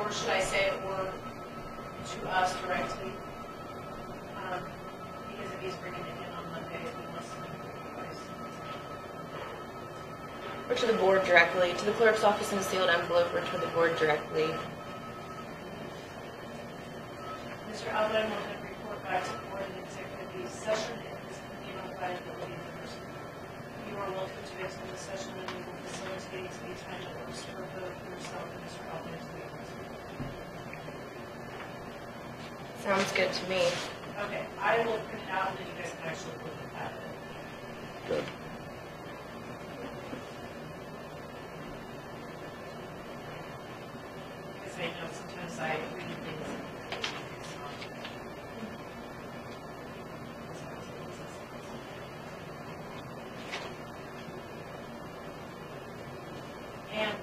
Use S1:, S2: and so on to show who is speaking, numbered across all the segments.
S1: or should I say, or to us directly? Because if he's bringing it in on Monday, we must make it twice.
S2: Or to the board directly, to the clerk's office in a sealed envelope, or to the board directly.
S1: Mr. Alvin will then report back to the board in executive session and his opinion on viability of the person. You are welcome to attend the session and we will facilitate a time that works for both yourself and Mr. Alvin to be present.
S2: Sounds good to me.
S1: Okay, I will print it out and then you guys can actually look at it.
S3: Good.
S1: Because I know sometimes I read things. And,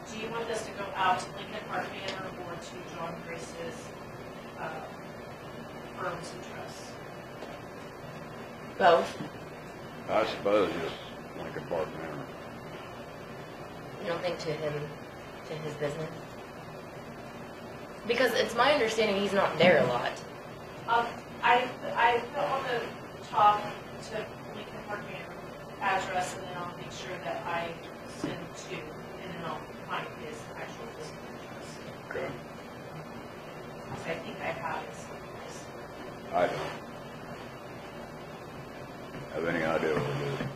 S1: do you want this to go out to Lincoln Park Manor or to John Grace's firms and trusts?
S2: Both.
S3: I suppose just Lincoln Park Manor.
S2: You don't think to him, to his business? Because it's my understanding he's not there a lot.
S1: I put on the top to Lincoln Park Manor address, and then I'll make sure that I send to, and then I'll find his actual physical address.
S3: Okay.
S1: Because I think I have it someplace.
S3: I don't have any idea what it is.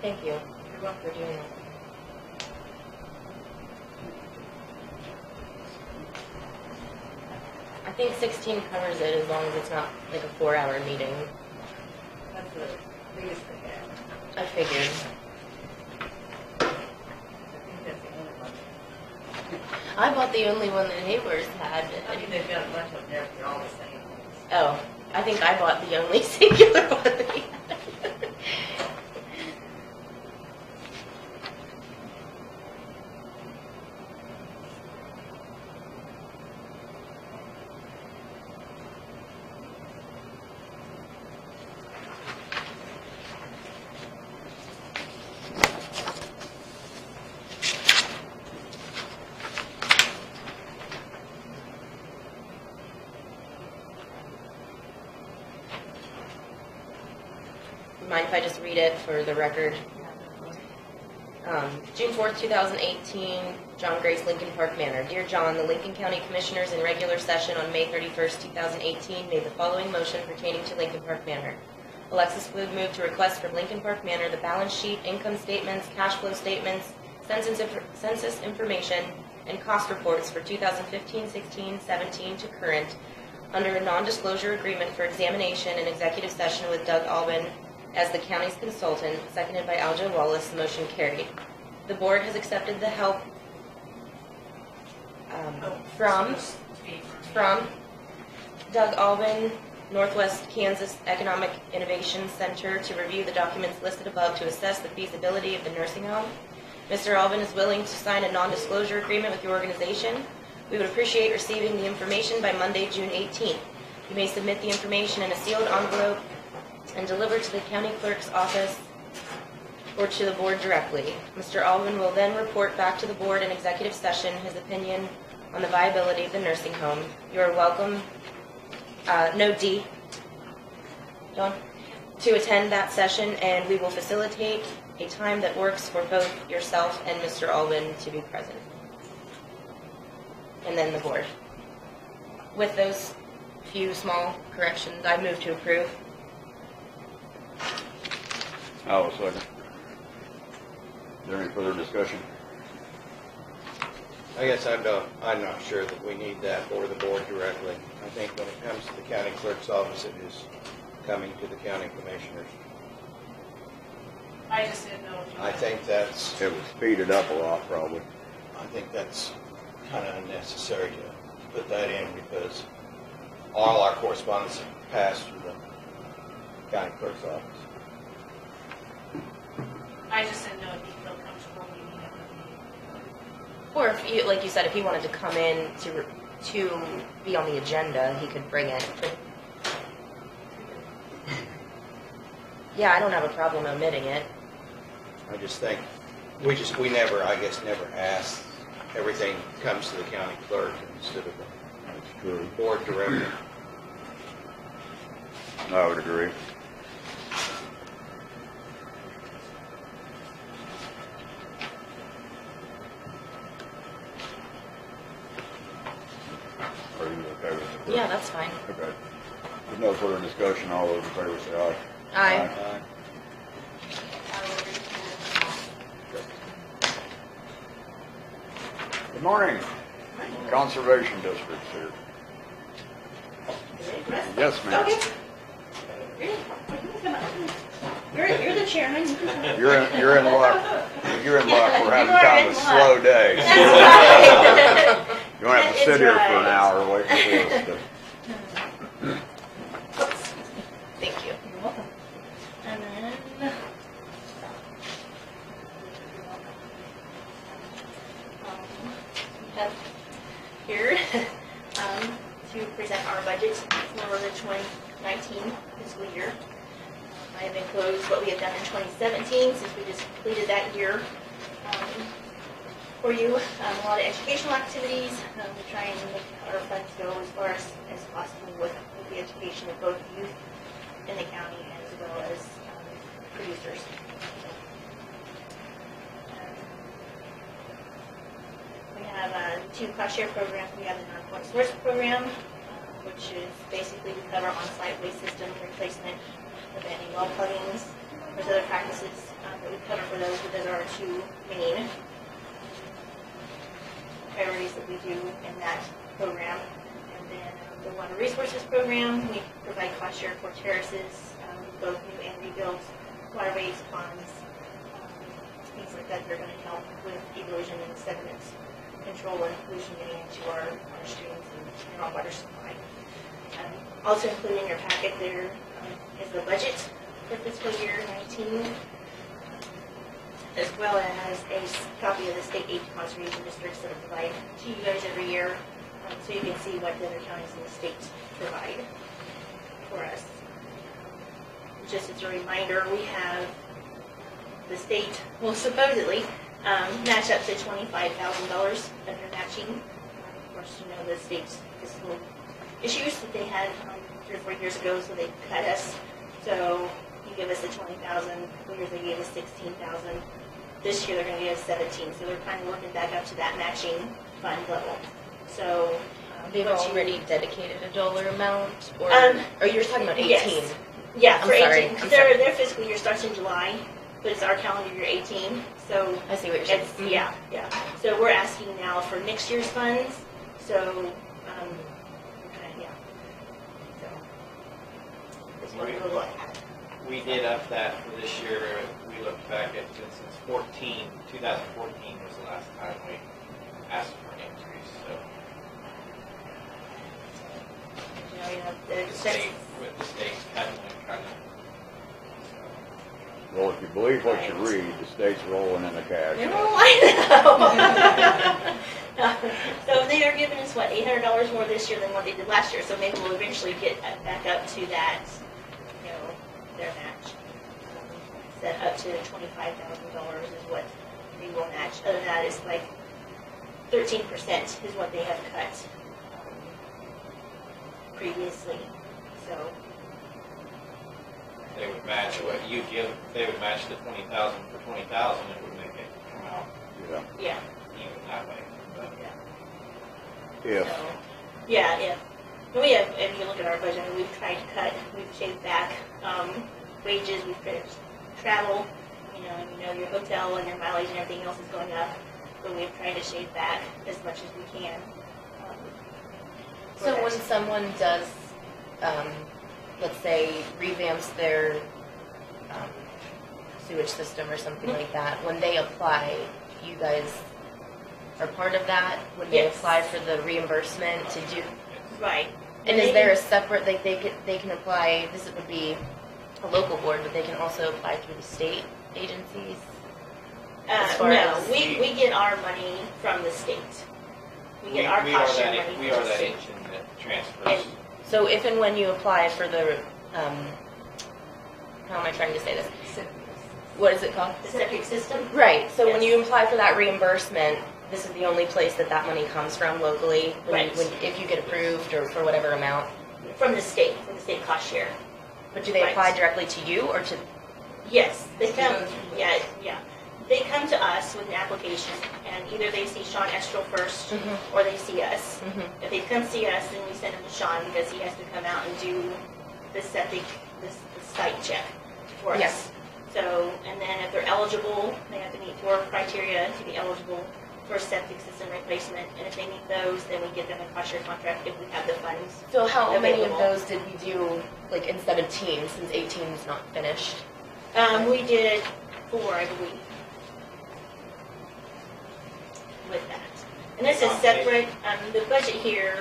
S2: Thank you. You're welcome for doing that. I think 16 covers it as long as it's not like a 4-hour meeting.
S1: That's the biggest thing.
S2: I figured.
S1: I think that's the only one.
S2: I bought the only one that Hayward's had.
S1: I mean, they've got a bunch of them there, they're all the same.
S2: Oh, I think I bought the only singular one that he had. Mind if I just read it for the record? June 4th, 2018, John Grace, Lincoln Park Manor. Dear John, the Lincoln County Commissioners in regular session on May 31st, 2018 made the following motion pertaining to Lincoln Park Manor. Alexis Wood moved to request from Lincoln Park Manor the balance sheet, income statements, cash flow statements, census information, and cost reports for 2015, 16, 17 to current under a non-disclosure agreement for examination and executive session with Doug Albin as the county's consultant, seconded by Aljo Wallace. The motion carried. The board has accepted the help from Doug Albin, Northwest Kansas Economic Innovation Center to review the documents listed above to assess the feasibility of the nursing home. Mr. Albin is willing to sign a non-disclosure agreement with your organization. We would appreciate receiving the information by Monday, June 18th. You may submit the information in a sealed envelope and deliver to the county clerk's office or to the board directly. Mr. Albin will then report back to the board in executive session his opinion on the viability of the nursing home. You are welcome No D. John? To attend that session, and we will facilitate a time that works for both yourself and Mr. Alvin to be present. And then the board. With those few small corrections, I move to approve.
S3: I will second. Is there any further discussion?
S4: I guess I'm not sure that we need that or the board directly. I think when it comes to the county clerk's office, it is coming to the county commissioners.
S1: I just didn't know if you.
S4: I think that's,
S3: It would speed it up a lot, probably.
S4: I think that's kind of unnecessary to put that in because all our correspondence passed through the county clerk's office.
S1: I just didn't know if you feel comfortable meeting it with me.
S2: Or if you, like you said, if he wanted to come in to be on the agenda, he could bring it. But yeah, I don't have a problem omitting it.
S4: I just think, we never ask. Everything comes to the county clerk instead of
S3: That's true.
S4: the board directly.
S3: I would agree. Are you okay with it?
S2: Yeah, that's fine.
S3: Okay. With no further discussion, all those in favor say aye.
S2: Aye.
S1: I will read
S3: Good morning. Conservation District's here. Yes, ma'am.
S5: Okay. You're the chairman. You can come.
S3: You're in luck. You're in luck. We're having kind of a slow day.
S5: That's right.
S3: You won't have to
S5: That
S3: sit
S5: is
S3: here for
S5: right.
S3: an hour waiting for this.
S2: Thank you.
S5: You're welcome. And then. We have here to present our budget for the 2019 fiscal year. I have enclosed what we have done in 2017 since we just completed that year for you. A lot of educational activities. We try and make our funds go as far as possible with the education of both youth in the county as well as producers. We have two cost share programs. We have the non-point source program, which is basically to cover on-site waste system replacement, preventing well pluggings. There's other practices that we cover for those, but those are our two main priorities that we do in that program. And then the water resources program, we provide cost share for terraces, both new and rebuilt, waterways, ponds, things like that. They're going to help with erosion and sediments control and pollution getting into our streams and our water supply. Also included in your packet there is the budget for fiscal year 19, as well as a copy of the state aid conservation districts that are provided to you guys every year, so you can see what the other counties in the state provide for us. Just as a reminder, we have the state will supposedly match up to $25,000 that they're matching. Of course, you know the state's fiscal issues that they had 3 or 4 years ago, so they cut us. So you give us the $20,000. Couple years they gave us $16,000. This year they're going to give us $17,000. So they're kind of working back up to that matching fund level. So
S2: They've
S5: what you-
S2: already dedicated a dollar amount, or you're talking about 18?
S5: Yes. Yeah,
S2: I'm
S5: for
S2: sorry,
S5: 18.
S2: I'm
S5: Their
S2: sorry.
S5: fiscal year starts in July, but it's our calendar year 18. So
S2: I see what you're saying.
S5: it's, yeah. So we're asking now for next year's funds. So, yeah. So this one we'll look at.
S6: We did up that for this year. We looked back at since 2014 was the last time we asked for an increase. So
S5: You know, the
S6: the state, with the state cutting it kind of.
S3: Well, if you believe what you read, the state's rolling in the cash.
S5: No, I know. So they are giving us, what, $800 more this year than what they did last year. So maybe we'll eventually get back up to that, you know, their match. Set up to $25,000 is what they will match. Other than that, it's like 13% is what they have cut previously. So,
S6: They would match what you give, they would match the 20,000 for 20,000, it would make it come out
S3: Yeah.
S5: yeah.
S6: even that way. But
S3: If,
S5: So, yeah, if we have, if you look at our budget, we've tried to cut, we've shaved back wages, we've tried travel, your hotel and your mileage and everything else is going up, but we've tried to shave back as much as we can.
S2: So when someone does, let's say, revamps their sewage system or something like that, when they apply, you guys are part of that? When they
S5: Yes.
S2: apply for the reimbursement to do?
S5: Right.
S2: And is there a separate, like they can apply, this would be a local board, but they can also apply through the state agencies? as far
S5: No,
S2: as-
S5: we get our money from the state. We get our
S6: we
S5: cost
S6: are
S5: share
S6: that,
S5: money
S6: we
S5: from
S6: are
S5: the
S6: that
S5: state.
S6: engine that transfers.
S2: So if and when you apply for the, how am I trying to say this? What is it called?
S5: The septic system?
S2: Right, so when
S5: Yes.
S2: you apply for that reimbursement, this is the only place that that money comes from locally?
S5: Right.
S2: If you get approved or for whatever amount?
S5: From the state cost share.
S2: But do they
S5: Right.
S2: apply directly to you or to?
S5: Yes, they come, yeah. They come to us with an application, and either they see Sean Estrel first,
S2: Mhm.
S5: or they see us.
S2: Mhm.
S5: If they come see us, then we send them to Sean, because he has to come out and do the septic, the site check for us.
S2: Yes.
S5: So, and then if they're eligible, they have to meet 4 criteria to be eligible for septic system replacement, and if they meet those, then we give them a cost share contract if we have the funds.
S2: So how many of
S5: Available.
S2: those did we do, like in 17, since 18 is not finished?
S5: We did 4, I believe, with that. And this is separate, the budget here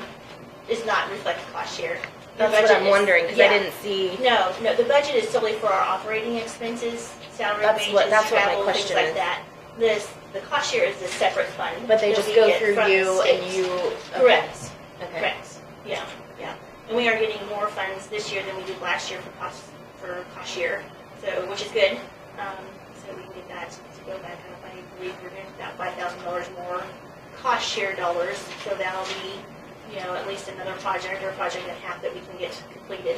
S5: does not reflect cost share. The
S2: That's what
S5: budget
S2: I'm
S5: is-
S2: wondering, because
S5: yeah.
S2: I didn't see.
S5: No, the budget is solely for our operating expenses, salary,
S2: That's
S5: wages,
S2: what my
S5: travel, things
S2: question
S5: like
S2: is.
S5: that. The cost share is a separate fund.
S2: But they
S5: that
S2: just
S5: we
S2: go
S5: get
S2: through
S5: from the
S2: you and
S5: state.
S2: you? Okay.
S5: Correct.
S2: Okay.
S5: Correct, yeah. And we are getting more funds this year than we did last year for cost share, so, which is good. So we can get that to go back up. I believe we're going to get about $5,000 more cost share dollars, so that'll be, at least another project or a project and a half that we can get completed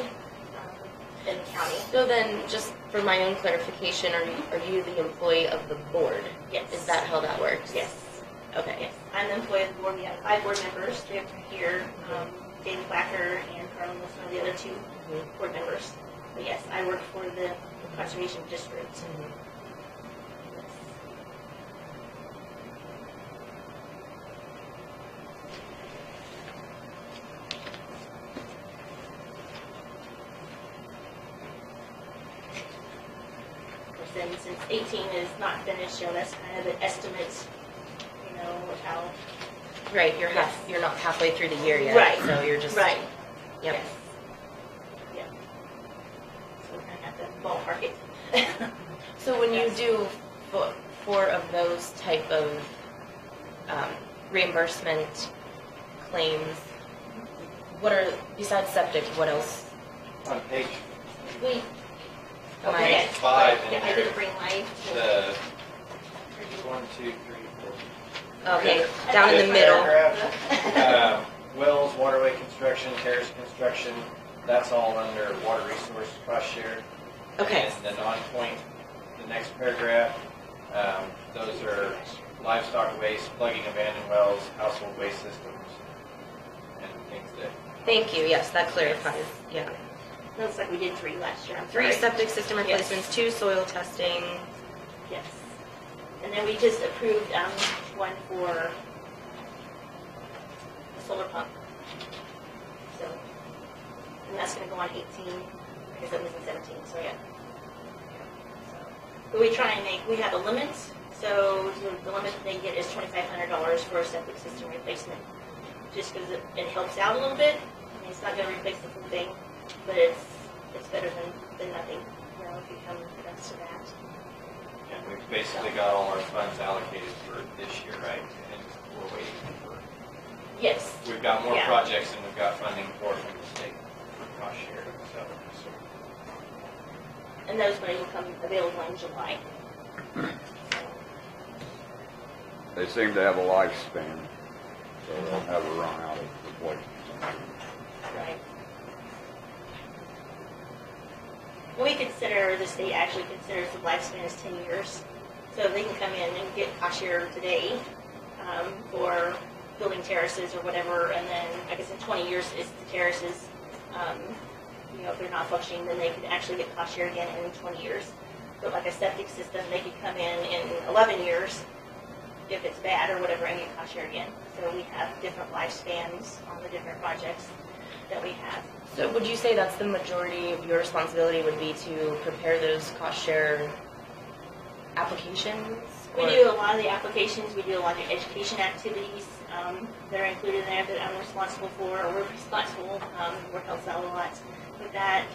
S5: in the county.
S2: So then, just for my own clarification, are you the employee of the board?
S5: Yes.
S2: Is that how that works?
S5: Yes.
S2: Okay.
S5: Yes, I'm the employee of the board. We have 5 board members. 3 up here, David Blacker and Carlin Wilson are the other 2
S2: Mhm.
S5: board members. But yes, I work for the conservation district.
S2: Mhm.
S5: Of course, then since 18 is not finished, that's kind of an estimate, of how.
S2: Right, you're not halfway through the year yet.
S5: Right.
S2: So you're just.
S5: Right.
S2: Yep.
S5: Yes. Yep. So we kind of have to ballpark it.
S2: So when you
S5: Yes.
S2: do 4 of those type of reimbursement claims, what are, besides septic, what else?
S6: On page
S5: We.
S2: Am I-
S5: Okay.
S6: 5 in
S5: Yeah, I
S6: there,
S5: didn't bring mine.
S6: the 1, 2, 3, 4.
S2: Okay, down in the middle.
S6: Paragraph. Wells, waterway construction, terrace construction, that's all under water resource cost share.
S2: Okay.
S6: And the non-point, the next paragraph, those are livestock waste, plugging abandoned wells, household waste systems, and things that.
S2: Thank you, yes, that clarifies, yeah.
S5: Looks like we did 3 last year. I'm
S2: 3
S5: sorry.
S2: septic system
S5: Yes.
S2: replacements, 2 soil testing.
S5: Yes. And then we just approved one for a solar pump. So, and that's going to go on 18 because it was in 17. So yeah. So, but we try and we have a limit. So the limit they get is $2,500 for a septic system replacement, just because it helps out a little bit. I mean, it's not going to replace the full thing, but it's better than nothing. If you come to that.
S6: And we've basically got all our funds allocated for this year, right? And we're waiting for,
S5: Yes.
S6: we've got more
S5: Yeah.
S6: projects than we've got funding for from the state for cost share, so.
S5: And those money will come available in July.
S3: they seem to have a lifespan, so they'll never run out of replacements.
S5: Right. We consider, the state actually considers the lifespan as 10 years. So they can come in and get cashier today for building terraces or whatever, and then I guess in 20 years it's the terraces. If they're not functioning, then they could actually get cashier again in 20 years. But like a septic system, they could come in 11 years if it's bad or whatever and get cashier again. So we have different lifespans on the different projects that we have.
S2: So would you say that's the majority of your responsibility would be to prepare those cost share applications?
S5: We do a lot of the applications, we do a lot of the education activities that are included in there that I'm responsible for, or we're responsible, work helps out a lot with that.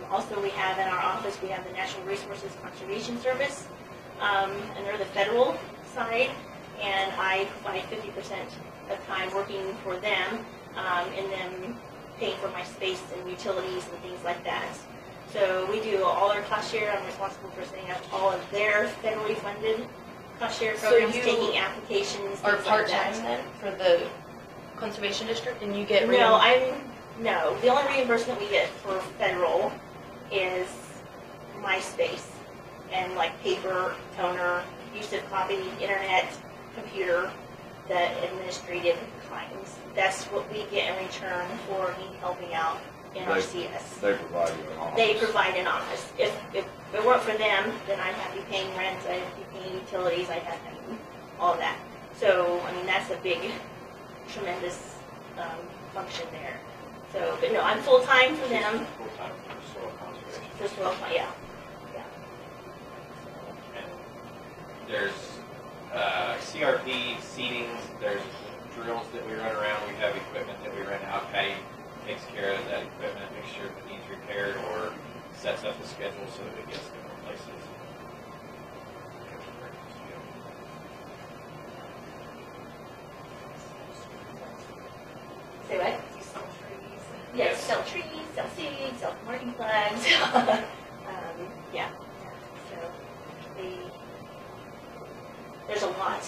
S5: Also, we have in our office, we have the Natural Resources Conservation Service, and they're the federal side, and I provide 50% of time working for them, and then paying for my space and utilities and things like that. So we do all our cost share. I'm responsible for setting up all of their federally funded cost share programs,
S2: you
S5: taking applications,
S2: Are
S5: things like
S2: part-time
S5: that.
S2: then for the conservation district, and you get
S5: No, the only reimbursement we get for federal is my space and like paper, toner, use of copy, internet, computer, the administrative times. That's what we get in return for me helping out in our CS.
S3: They provide you an office.
S5: They provide an office. If it weren't for them, then I'd have to be paying rent, I'd have to be paying utilities, I'd have to pay all of that. So, that's a big, tremendous function there. So, but no, I'm full-time for them.
S6: Full-time for soil conservation.
S5: For soil, yeah.
S6: And there's CRP, seedings, there's drills that we run around, we have equipment that we rent out. Patty takes care of that equipment, makes sure if it needs repaired or sets up the schedule so that it gets to different places.
S5: Say what?
S1: You sell trees.
S5: Yes, sell trees, sell seeds, sell marking flags. Yeah. So there's a lot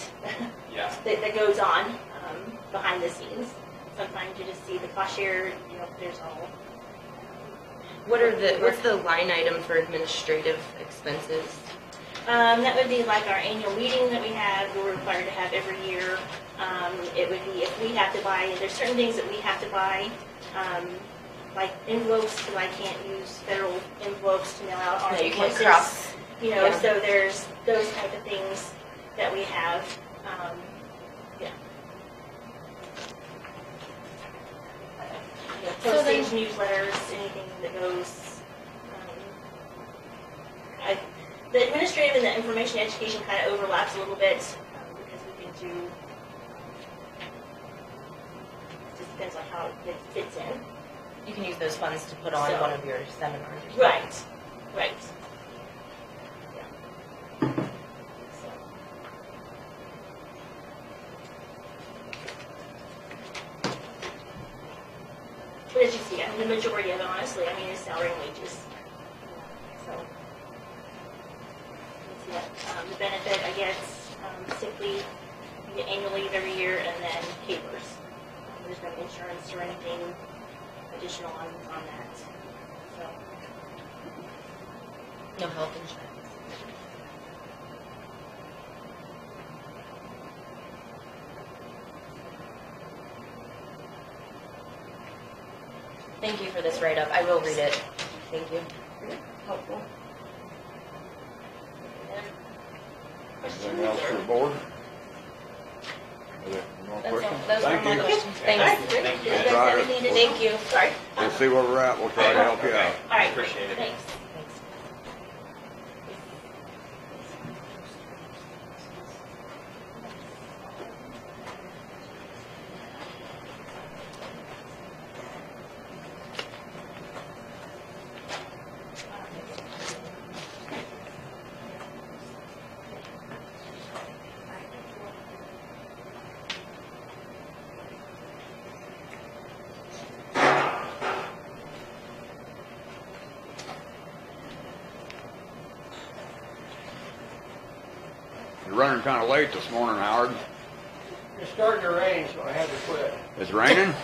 S6: Yeah.
S5: that goes on behind the scenes. Sometimes you just see the cost share, there's all.
S2: what's the line item for administrative expenses?
S5: That would be like our annual meeting that we have, we're required to have every year. It would be if we have to buy, there's certain things that we have to buy, like envelopes, because I can't use federal envelopes to mail out our
S2: No, you can't
S5: invoices.
S2: cross. Yeah.
S5: So there's those type of things that we have.
S2: So then-
S5: Postage, newsletters, anything that goes. The administrative and the information education kind of overlaps a little bit because we can do. It just depends on how it fits in.
S2: You can use those funds to put on
S5: So-
S2: one of your seminars. or something.
S5: Right. Right. Yeah. So. But as you see, the majority of it, honestly, is salary and wages. So. Let's see what, the benefit, I guess, sick leave, you get annual leave every year, and then capers. There's no insurance or anything additional on that. So.
S2: No health insurance. Thank you for this write-up. I will read it. Thank you.
S5: Helpful.
S3: Anything else for the board? Are there more
S2: That's all.
S3: questions?
S2: Those were
S3: Thank
S2: my
S3: you.
S2: questions.
S5: All
S2: Thanks.
S5: right, great.
S6: Thank you.
S5: You guys
S3: Right.
S5: have anything?
S2: Thank you.
S5: Sorry.
S3: We'll see where we're at. We'll try to help you out.
S5: All right.
S6: Appreciate it.
S5: Thanks.
S3: You're running kind of late this morning, Howard.
S7: It's starting to rain, so I had to quit.
S3: It's raining?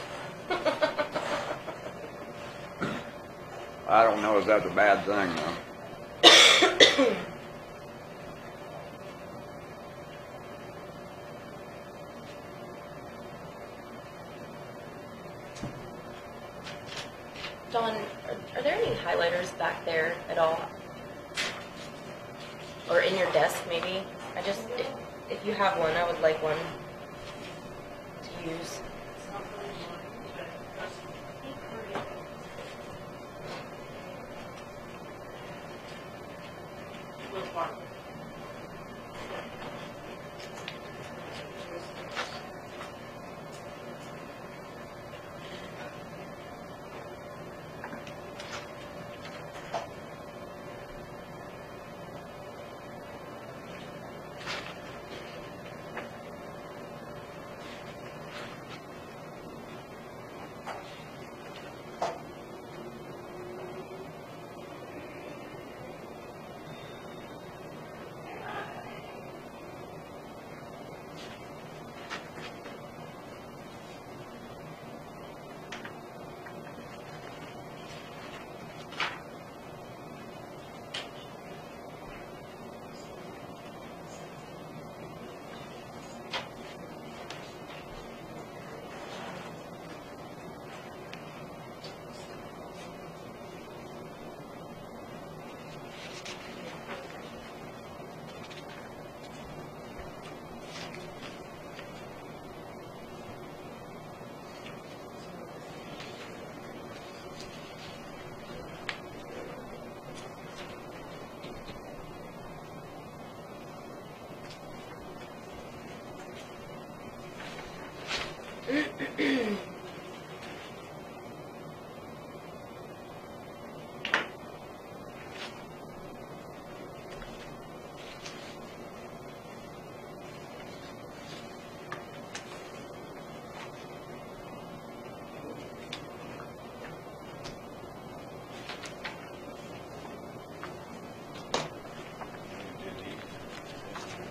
S3: I don't know if that's a bad thing though.
S2: Dawn, are there any highlighters back there at all? Or in your desk, maybe? If you have one, I would like one to use.
S1: It's not really mine, but that's Will Bartlett.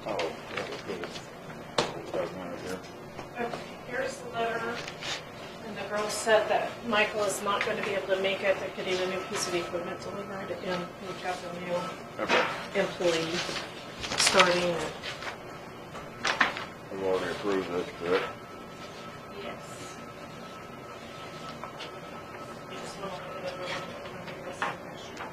S3: Oh, that was good.
S1: Okay, here's the letter, and the girl said that Michael is not going to be able to make it. They're getting a new piece of equipment delivered, and we've got the new
S3: Okay.
S1: employee starting it.
S3: We've already approved this, correct?
S1: Yes. You just want to look at everyone and remember the signature.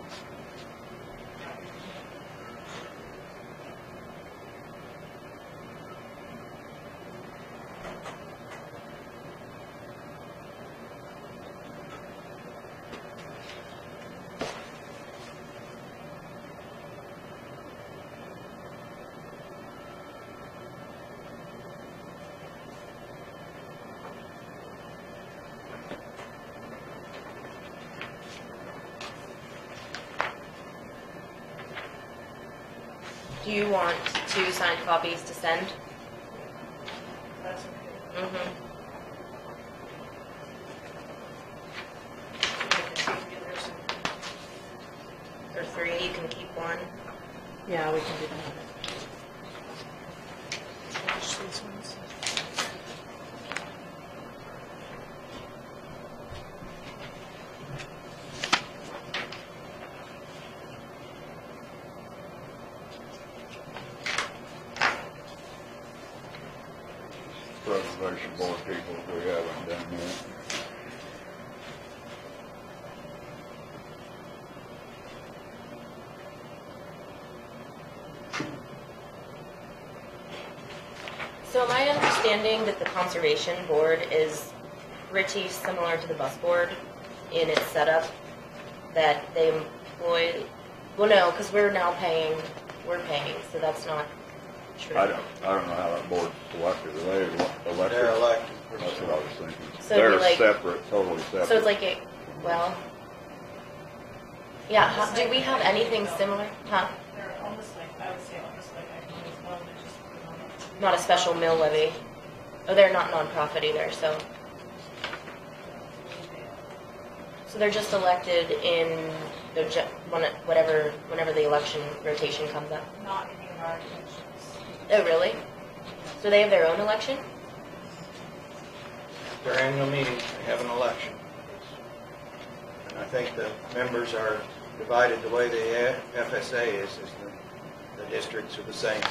S2: Do you want 2 signed copies to send?
S1: That's okay.
S2: Mm-hmm. Or 3, you can keep 1.
S1: Yeah, we can do that. Finish these ones.
S3: Preservation board people, we haven't done that.
S2: So my understanding that the conservation board is pretty similar to the bus board in its setup, that they employ, well no, because we're paying, so that's not true.
S3: I don't know how that board's selected. Are they elected?
S7: They're elected.
S3: That's what I was thinking.
S2: So it'd be
S3: They're
S2: like-
S3: separate, totally separate.
S2: So it's like yeah, do we have anything similar? Huh?
S1: They're almost like, I would say almost like I can as well, but just put them on.
S2: Not a special mill levy. Oh, they're not nonprofit either, so they're just elected in the whenever the election rotation comes up.
S1: Not any of our elections.
S2: Oh, really? So they have their own election?
S7: Their annual meeting, they have an election. And
S4: I think the members are divided the way the FSA is the districts are the same.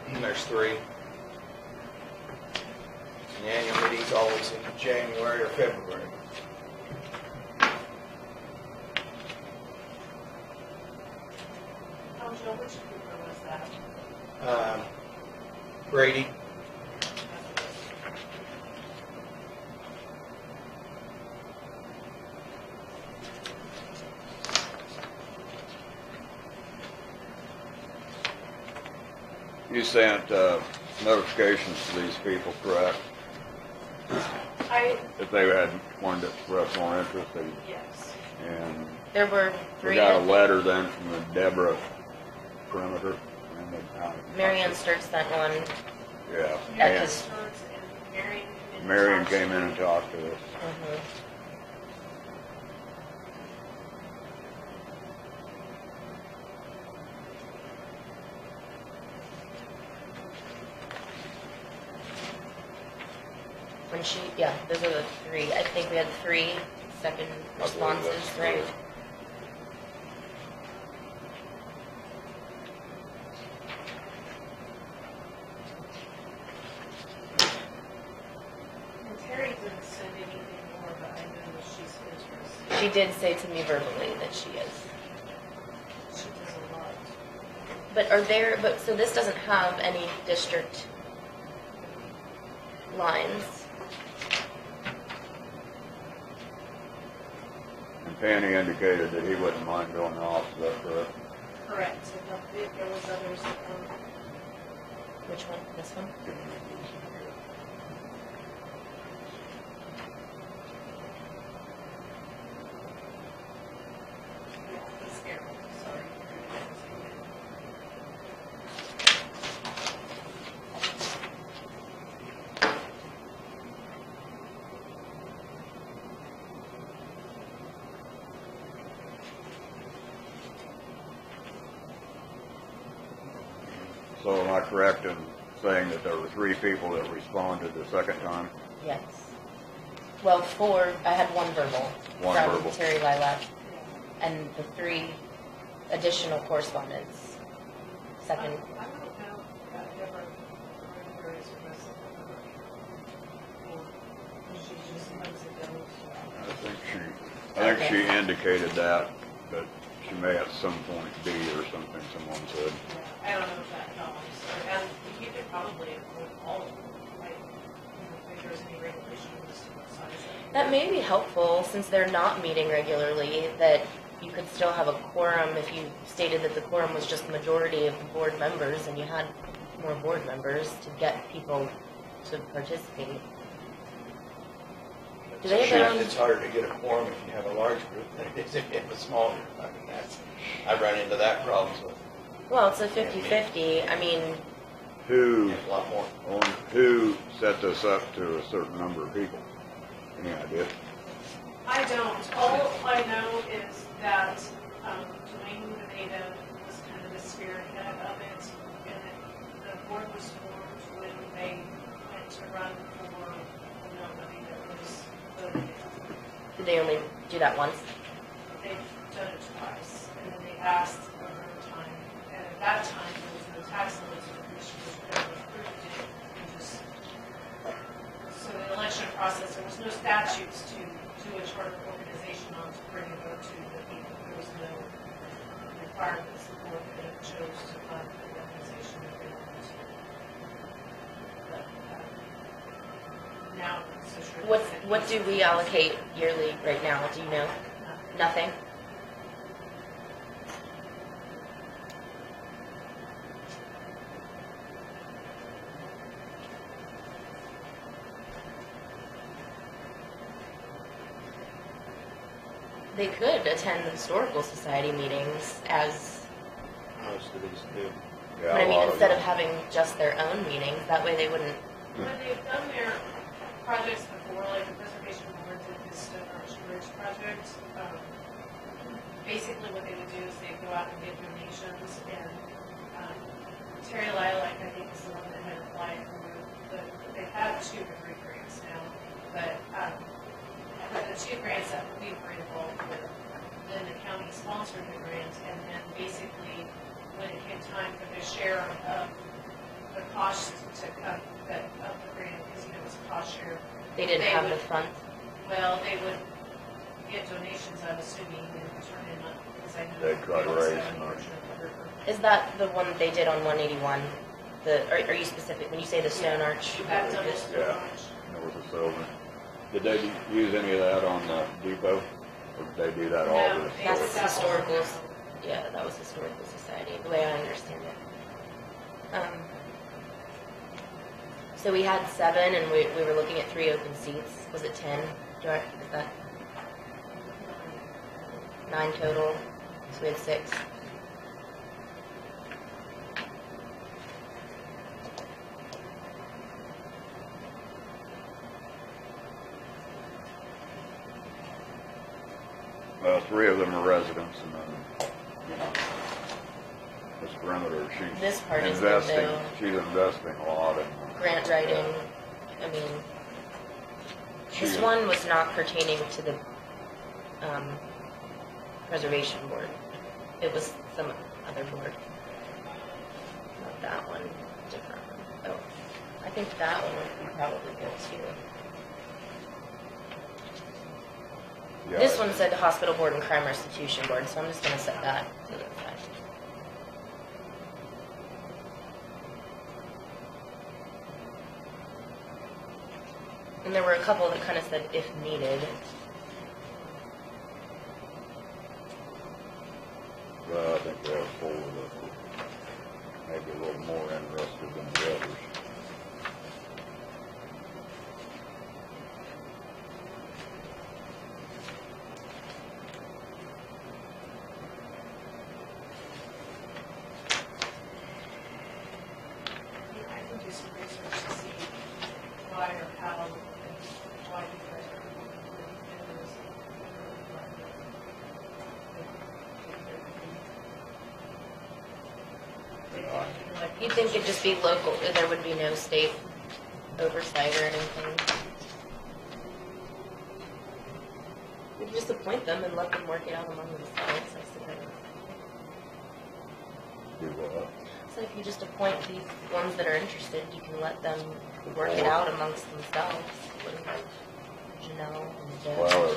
S4: And there's 3. The annual meeting's always in January or February.
S1: Oh, Joe, which group was that?
S4: Brady.
S3: You sent notifications to these people, correct? If they had wanted to express more interest,
S1: Yes.
S3: and
S2: There were
S3: we
S2: 3.
S3: got a letter then from the Deborah Perimeter.
S2: Marianne Sturts sent one.
S3: Yeah.
S2: At
S3: And
S2: his-
S1: Stearns and
S3: Marion came in and talked to us.
S2: Mhm. When yeah, those are the 3. I think we had 3 second
S3: that's
S2: responses, right?
S3: true.
S1: And Terry didn't send anything more, but I know that she's interested.
S2: She did say to me verbally that she is.
S1: She does a lot.
S2: But so this doesn't have any district lines.
S3: And Penny indicated that he wouldn't mind going off, is that correct?
S1: Correct. So there was others.
S2: Which one? This one?
S1: Yeah, he's scared. Sorry.
S3: So am I correct in saying that there were 3 people that responded the second time?
S2: Yes. Well, 4. I had 1 verbal
S3: One
S2: from
S3: verbal.
S2: Terry Lilac, and the 3 additional correspondence. Second.
S1: I don't know that Deborah Perimeter is aggressive. Or she just comes and goes.
S3: I think she indicated that, but she may at some point be or something, someone said.
S1: Yeah, I don't know if that helps. And you could probably include all of them, like, if there's any regulation as to what size.
S2: That may be helpful since they're not meeting regularly, that you could still have a quorum if you stated that the quorum was just the majority of the board members and you had more board members to get people to participate. Do they have their own?
S4: It's harder to get a quorum if you have a large group than it is if you have a small group. I mean, I run into that problem with
S2: Well, it's a 50-50. I mean,
S3: Who,
S4: a lot more.
S3: who set this up to a certain number of people? Any idea?
S1: I don't. All I know is that Dwayne Beneda was kind of the spearhead of it, and the board was formed when they went to run for nobody that was voted in.
S2: did they only do that once?
S1: They've done it twice, and then they asked for another time. And at that time, there was no tax limits, so the commission was really approved it. And just, so the election process, there was no statutes to do a charter organization on to bring a vote to the people. There was no requirements. The board could have chose to fund the organization if they wanted to. But now, it's so sure.
S2: What do we allocate yearly right now? Do you know? Nothing? They could attend the Historical Society meetings as,
S4: Most of these do.
S3: Yeah,
S2: but I
S3: a
S2: mean,
S3: lot of
S2: instead of
S3: them.
S2: having just their own meetings, that way they wouldn't.
S1: When they've done their projects before, like the Preservation Board did this Stone Arch Bridge project, basically what they would do is they'd go out and get donations, and Terry Lilac, I think, is the one that had applied for they've had 2 or 3 grants now, but the two grants that we were involved with, then the county sponsored the grant, and then basically, when it came time for the share of the cost to come, that, of the grant, because, you know, it's a cost share.
S2: They didn't
S1: They
S2: have
S1: would-
S2: the funds.
S1: Well, they would get donations, I'm assuming, and return in, because I know.
S3: They'd try to
S1: they also
S3: raise
S1: have a
S3: money.
S1: portion of the river.
S2: Is that the one that they did on 181? Are you specific, when you say the stone arch?
S1: That's a
S3: Yeah.
S1: little much.
S3: North of Sylvan. Did they use any of that on the depot? Or did they do that all
S1: No,
S3: over the
S1: they
S2: That's
S1: did
S3: store?
S1: that
S2: historical.
S1: all.
S2: Yeah, that was Historical Society, the way I understand it. So we had 7, and we were looking at 3 open seats. Was it 10? Is that 9 total? So we had 6.
S3: Well, 3 of them are residents, and then, you know, this perimeter,
S2: This
S3: she's
S2: part is
S3: investing,
S2: window.
S3: she's investing a lot in.
S2: Grant writing, I mean, this
S3: She-
S2: one was not pertaining to the Preservation Board. It was some other board. Not that one, different one. Oh, I think that one would be probably good too.
S3: Yeah,
S2: This one said the Hospital Board and Crime Restitution Board, so I'm just gonna set that to the side. And there were a couple that kind of said if needed.
S3: Well, I think there are 4 that were maybe a little more interested than the others.
S1: Yeah, I can do some research to see why or how, and why you guys are in those.
S3: Yeah,
S2: You'd think it'd just be local, there would be no state oversight or anything. We could just appoint them and let them work it out among themselves, I suppose.
S3: do what?
S2: So if you just appoint these ones that are interested, you can let them work it out amongst themselves. Like Janelle and Deb.
S3: Well,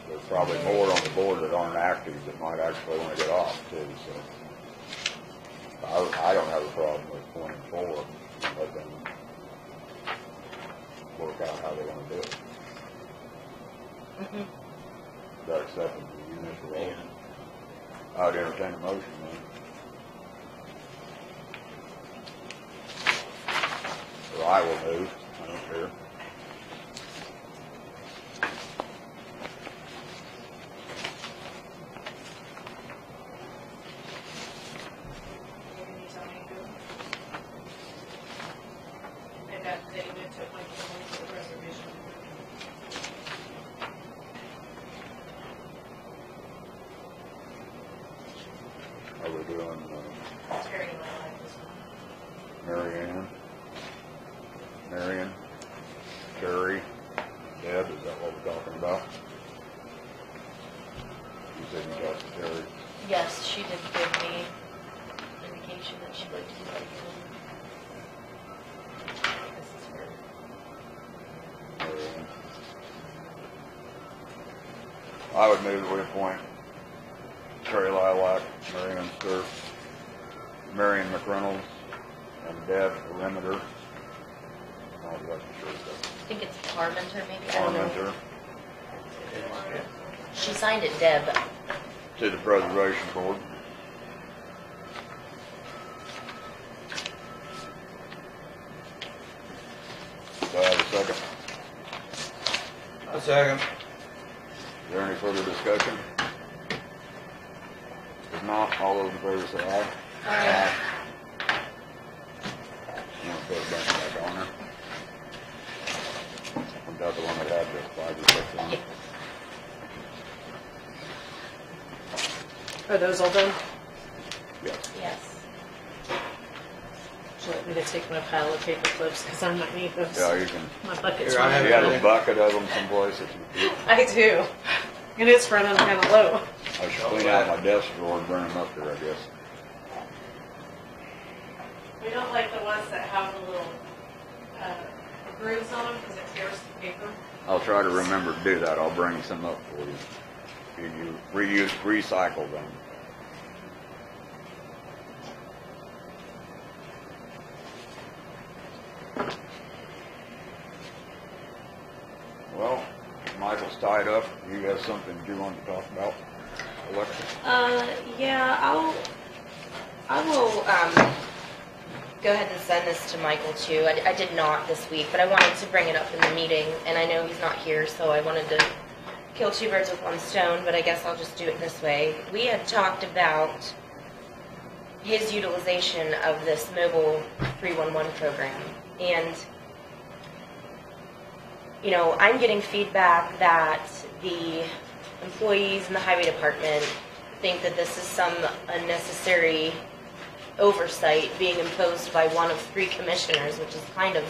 S3: there's probably more on the board that aren't active that might actually want to get off too, so. I don't have a problem with appointing 4, let them work out how they want to do it.
S2: Mhm.
S3: Is that acceptable to you, Mr. Rowland?
S4: Yeah.
S3: I'd entertain a motion then. Or I will move, I don't care.
S1: And that they went to like the preservation.
S3: Are we doing
S1: Terry and I like this one.
S3: Marion, Terry, Deb, is that what we're talking about? You said you got the Terry.
S2: Yes, she did give me indication that she'd like to do that again. This is for
S3: Marion. I would move that we appoint Terry Lilac, Marion Sturf, Marion McReynolds, and Deb Perimeter. Oh, that's sure
S2: I think it's Parmenter, maybe. I don't know.
S3: Parmenter
S2: She signed it, Deb.
S3: to the Preservation Board. Do I have a second?
S4: A second.
S3: Is there any further discussion? If not, all those in favor say aye.
S2: Aye.
S3: You want to put a bunch back on there? Was that the one that had the 5 or 6 on it?
S2: Yeah.
S1: Are those all done?
S3: Yes.
S2: Yes.
S1: let me to take my pile of paper clips because I might need those.
S3: Yeah, you can,
S1: My bucket's
S4: Here, I have
S3: you
S1: running.
S3: have a bucket of them someplace that you keep.
S1: I do. And it's running kind of low.
S3: I should clean out my desk drawer and bring them up there, I guess.
S1: We don't like the ones that have the little grooves on them because it tears the paper.
S3: I'll try to remember to do that. I'll bring some up for you. You recycle them. Well, Michael's tied up. You have something you want to talk about, Alexis?
S2: Yeah, I will go ahead and send this to Michael too. I did not this week, but I wanted to bring it up in the meeting, and I know he's not here, so I wanted to kill two birds with one stone, but I guess I'll just do it this way. We had talked about his utilization of this mobile 311 program, and you know, I'm getting feedback that the employees in the highway department think that this is some unnecessary oversight being imposed by one of three commissioners, which is kind of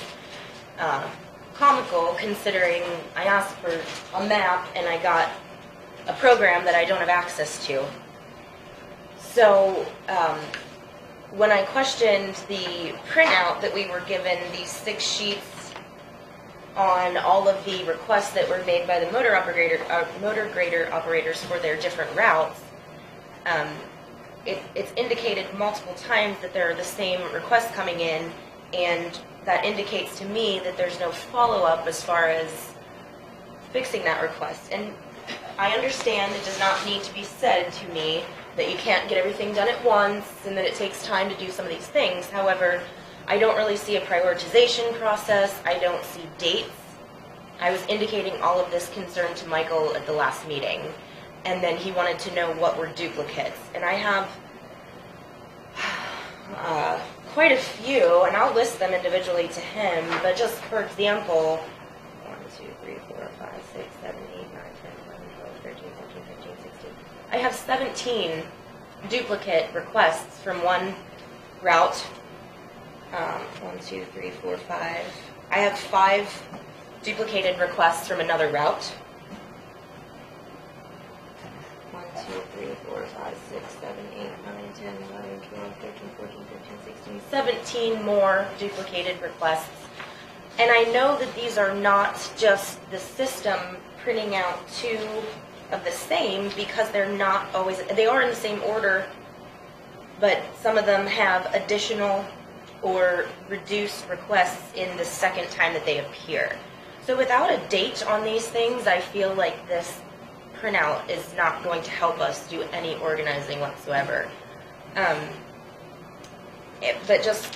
S2: comical considering I asked for a map and I got a program that I don't have access to. So when I questioned the printout that we were given, these 6 sheets on all of the requests that were made by the motor grader operators for their different routes, it's indicated multiple times that there are the same requests coming in, and that indicates to me that there's no follow-up as far as fixing that request. And I understand it does not need to be said to me that you can't get everything done at once and that it takes time to do some of these things. However, I don't really see a prioritization process. I don't see dates. I was indicating all of this concern to Michael at the last meeting, and then he wanted to know what were duplicates. And I have quite a few, and I'll list them individually to him, but just for example, 1, 2, 3, 4, 5, 6, 7, 8, 9, 10, 11, 12, 13, 14, 15, 16. I have 17 duplicate requests from one route. 1, 2, 3, 4, 5. I have 5 duplicated requests from another route. 1, 2, 3, 4, 5, 6, 7, 8, 9, 10, 11, 12, 13, 14, 15, 16, 17 more duplicated requests. And I know that these are not just the system printing out 2 of the same, because they're not always, they are in the same order, but some of them have additional or reduced requests in the second time that they appear. So without a date on these things, I feel like this printout is not going to help us do any organizing whatsoever. But just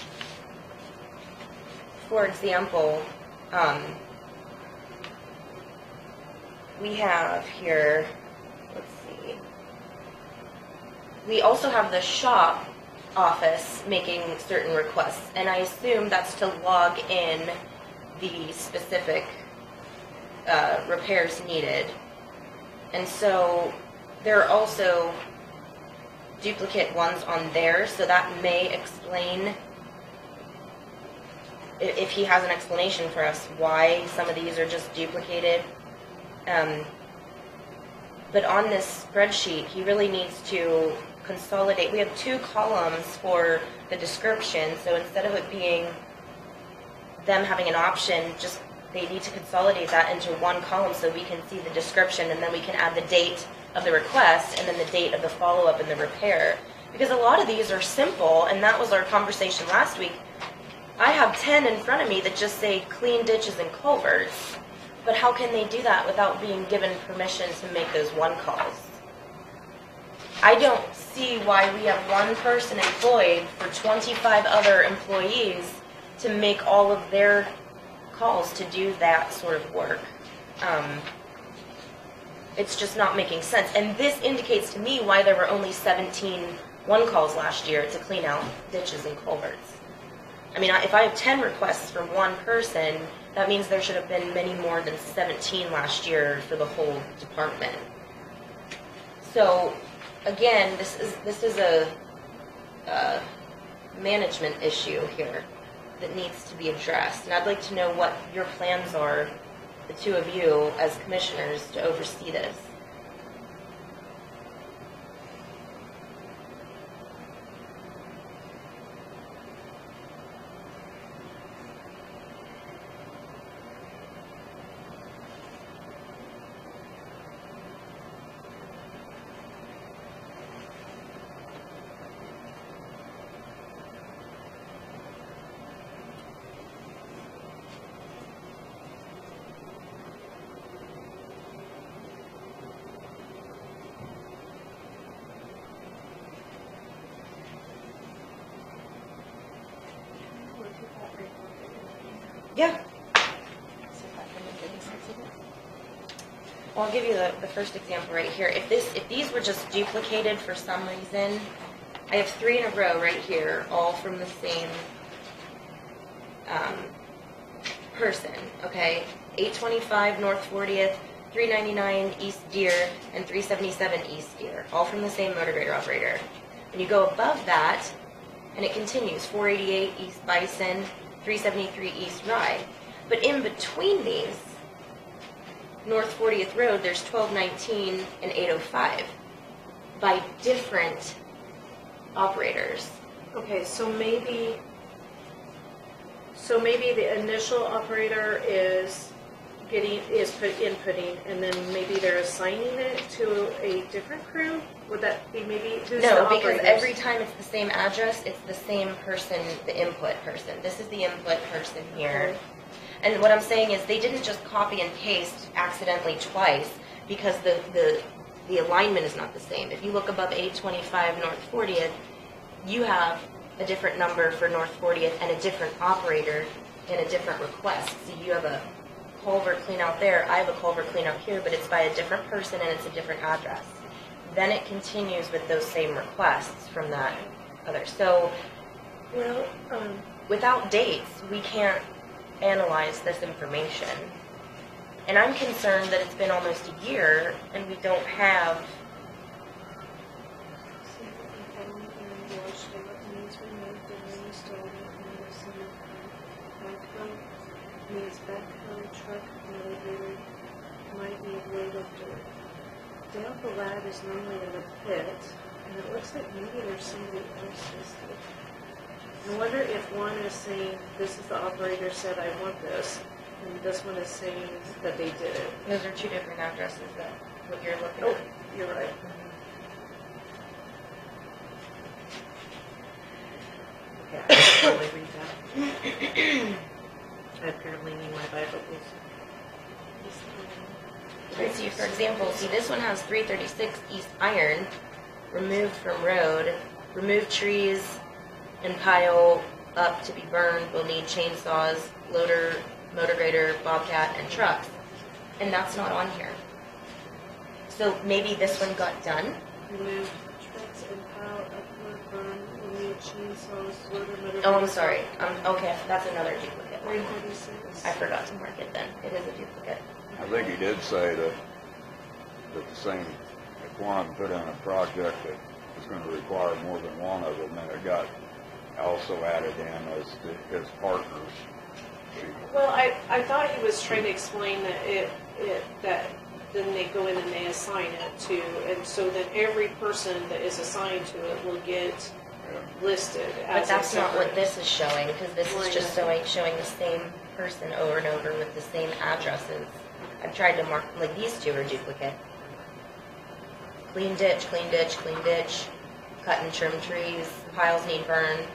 S2: for example, we have here, let's see, we also have the shop office making certain requests, and I assume that's to log in the specific repairs needed. And so there are also duplicate ones on there, so that may explain, if he has an explanation for us, why some of these are just duplicated. But on this spreadsheet, he really needs to consolidate. We have 2 columns for the description, so instead of it being them having an option, just they need to consolidate that into 1 column so we can see the description, and then we can add the date of the request and then the date of the follow-up and the repair. Because a lot of these are simple, and that was our conversation last week. I have 10 in front of me that just say clean ditches and culverts, but how can they do that without being given permission to make those 1 calls? I don't see why we have 1 person employed for 25 other employees to make all of their calls to do that sort of work. It's just not making sense. And this indicates to me why there were only 17 1 calls last year to clean out ditches and culverts. I mean, if I have 10 requests from 1 person, that means there should have been many more than 17 last year for the whole department. So, again, this is a management issue here that needs to be addressed. And I'd like to know what your plans are, the two of you as commissioners, to oversee this. Yeah. Well, I'll give you the first example right here. If these were just duplicated for some reason, I have 3 in a row right here, all from the same person, okay? 825 North 40th, 399 East Deer, and 377 East Deer, all from the same motor grader operator. And you go above that, and it continues, 488 East Bison, 373 East Rye. But in between these, North 40th Road, there's 1219 and 805 by different operators.
S1: Okay, so maybe the initial operator is inputting, and then maybe they're assigning it to a different crew? Would that be maybe, who's the
S2: No, because
S1: operators?
S2: every time it's the same address, it's the same person, the input person. This is the input person here.
S1: Okay.
S2: And what I'm saying is they didn't just copy and paste accidentally twice because the alignment is not the same. If you look above 825 North 40th, you have a different number for North 40th and a different operator and a different request. So you have a culvert clean out there, I have a culvert clean out here, but it's by a different person and it's a different address. Then it continues with those same requests from that other. So,
S1: Well,
S2: without dates, we can't analyze this information. And I'm concerned that it's been almost a year and we don't have.
S1: Means backhoe, truck, elevator, might need load of dirt. Down the lab is normally in the pit, and it looks like maybe there's somebody else listed. I wonder if one is saying, this is the operator said I want this, and this one is saying that they did it.
S2: Those are 2 different addresses that what you're looking
S1: Oh,
S2: at.
S1: you're right. Okay, I should probably read that. I apparently need my bifocals.
S2: Right, see, for example, this one has 336 East Iron, removed from road, remove trees and pile up to be burned. We'll need chainsaws, loader, motor grader, bobcat, and trucks. And that's not on here. So maybe this one got done.
S1: Remove trucks and pile upward burn. We'll need chainsaws, loader, motor.
S2: Oh, I'm sorry. Okay, that's another duplicate.
S1: 336.
S2: I forgot to mark it then. It is a duplicate.
S3: I think he did say that the same, if one put in a project that was going to require more than one of them, then it got also added in as his partners.
S1: Well, I thought he was trying to explain that that then they go in and they assign it to, and so then every person that is assigned to it will get listed as
S2: But that's
S1: a
S2: not what
S1: separate.
S2: this is showing, because this is just showing the same person over and over with the same addresses. I've tried to mark, like these 2 are duplicate. Clean ditch, clean ditch, clean ditch, cut and trim trees, piles need burned,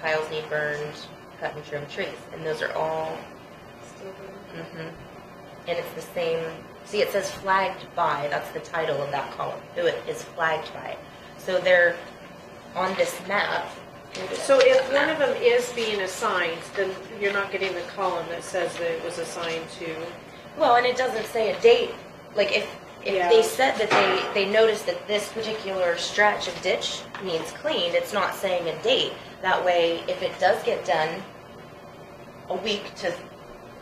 S2: cut and trim trees. And those are all,
S1: Still there.
S2: and it's the same, see it says flagged by, that's the title of that column, who it is flagged by. So they're on this map.
S1: So if one of them is being assigned, then you're not getting the column that says that it was assigned to.
S2: Well, and it doesn't say a date. Like if
S1: Yeah.
S2: they said that they noticed that this particular stretch of ditch needs cleaned, it's not saying a date. That way, if it does get done a week to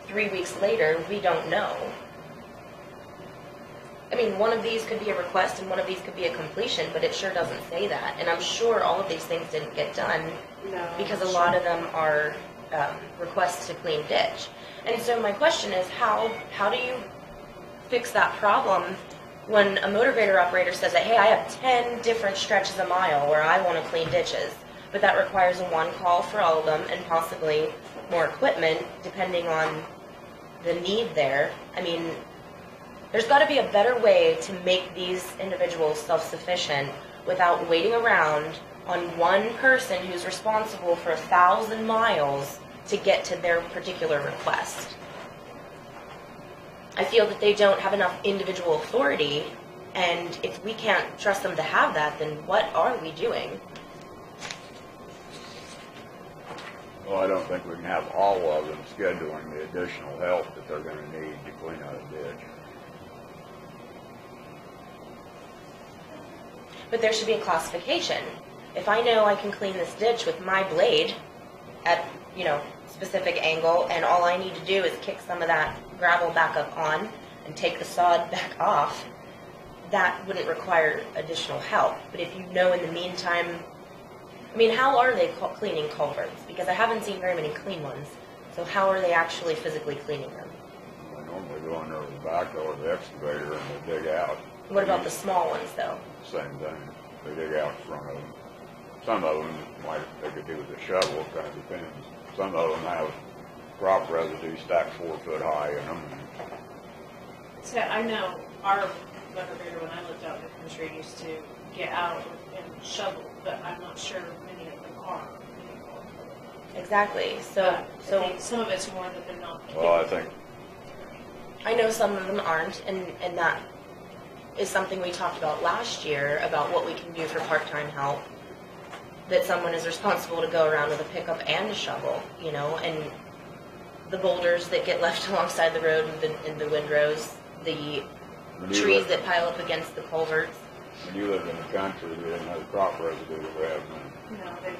S2: 3 weeks later, we don't know. I mean, one of these could be a request and one of these could be a completion, but it sure doesn't say that. And I'm sure all of these things didn't get done
S1: No.
S2: because a lot of them are requests to clean ditch. And so my question is, how do you fix that problem when a motor grader operator says that, hey, I have 10 different stretches a mile where I want to clean ditches, but that requires a one call for all of them and possibly more equipment depending on the need there. I mean, there's got to be a better way to make these individuals self-sufficient without waiting around on one person who's responsible for 1,000 miles to get to their particular request. I feel that they don't have enough individual authority, and if we can't trust them to have that, then what are we doing?
S3: Well, I don't think we can have all of them scheduling the additional help that they're going to need to clean out a ditch.
S2: But there should be a classification. If I know I can clean this ditch with my blade at, specific angle, and all I need to do is kick some of that gravel back up on and take the sod back off, that wouldn't require additional help. But if you know in the meantime, I mean, how are they cleaning culverts? Because I haven't seen very many clean ones. So how are they actually physically cleaning them?
S3: They normally go under the backhoe or the excavator and they dig out.
S2: What about the small ones, though?
S3: Same thing. They dig out in front of them. Some of them, like they could do with a shovel, kind of depends. Some of them have crop residue stacked 4 foot high in them.
S1: So I know our motor grader, when I lived out in the country, used to get out and shovel, but I'm not sure many of them are.
S2: Exactly. So
S1: I think some of it's more that they're not.
S3: Well, I think
S2: I know some of them aren't, and that is something we talked about last year about what we can do for part-time help. That someone is responsible to go around with a pickup and a shovel, and the boulders that get left alongside the road in the windrows, the trees that pile up against the culverts.
S3: when you lived in the country, they didn't have the crop residue that we have now.
S1: No, they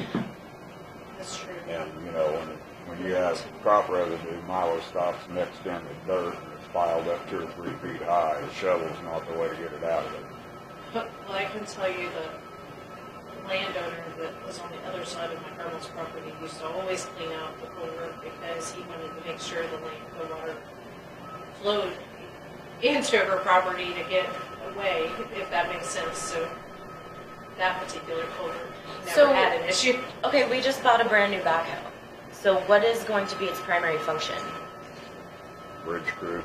S1: don't. That's true.
S3: And, when you have crop residue, milo stops mixed in with dirt and it's piled up 2 or 3 feet high. The shovel's not the way to get it out of it.
S1: Well, I can tell you the landowner that was on the other side of my grandma's property used to always clean out the culvert because he wanted to make sure the water flowed into her property to get away, if that makes sense. So that particular culvert never had an issue.
S2: Okay, we just bought a brand new backhoe. So what is going to be its primary function?
S3: Bridge crew,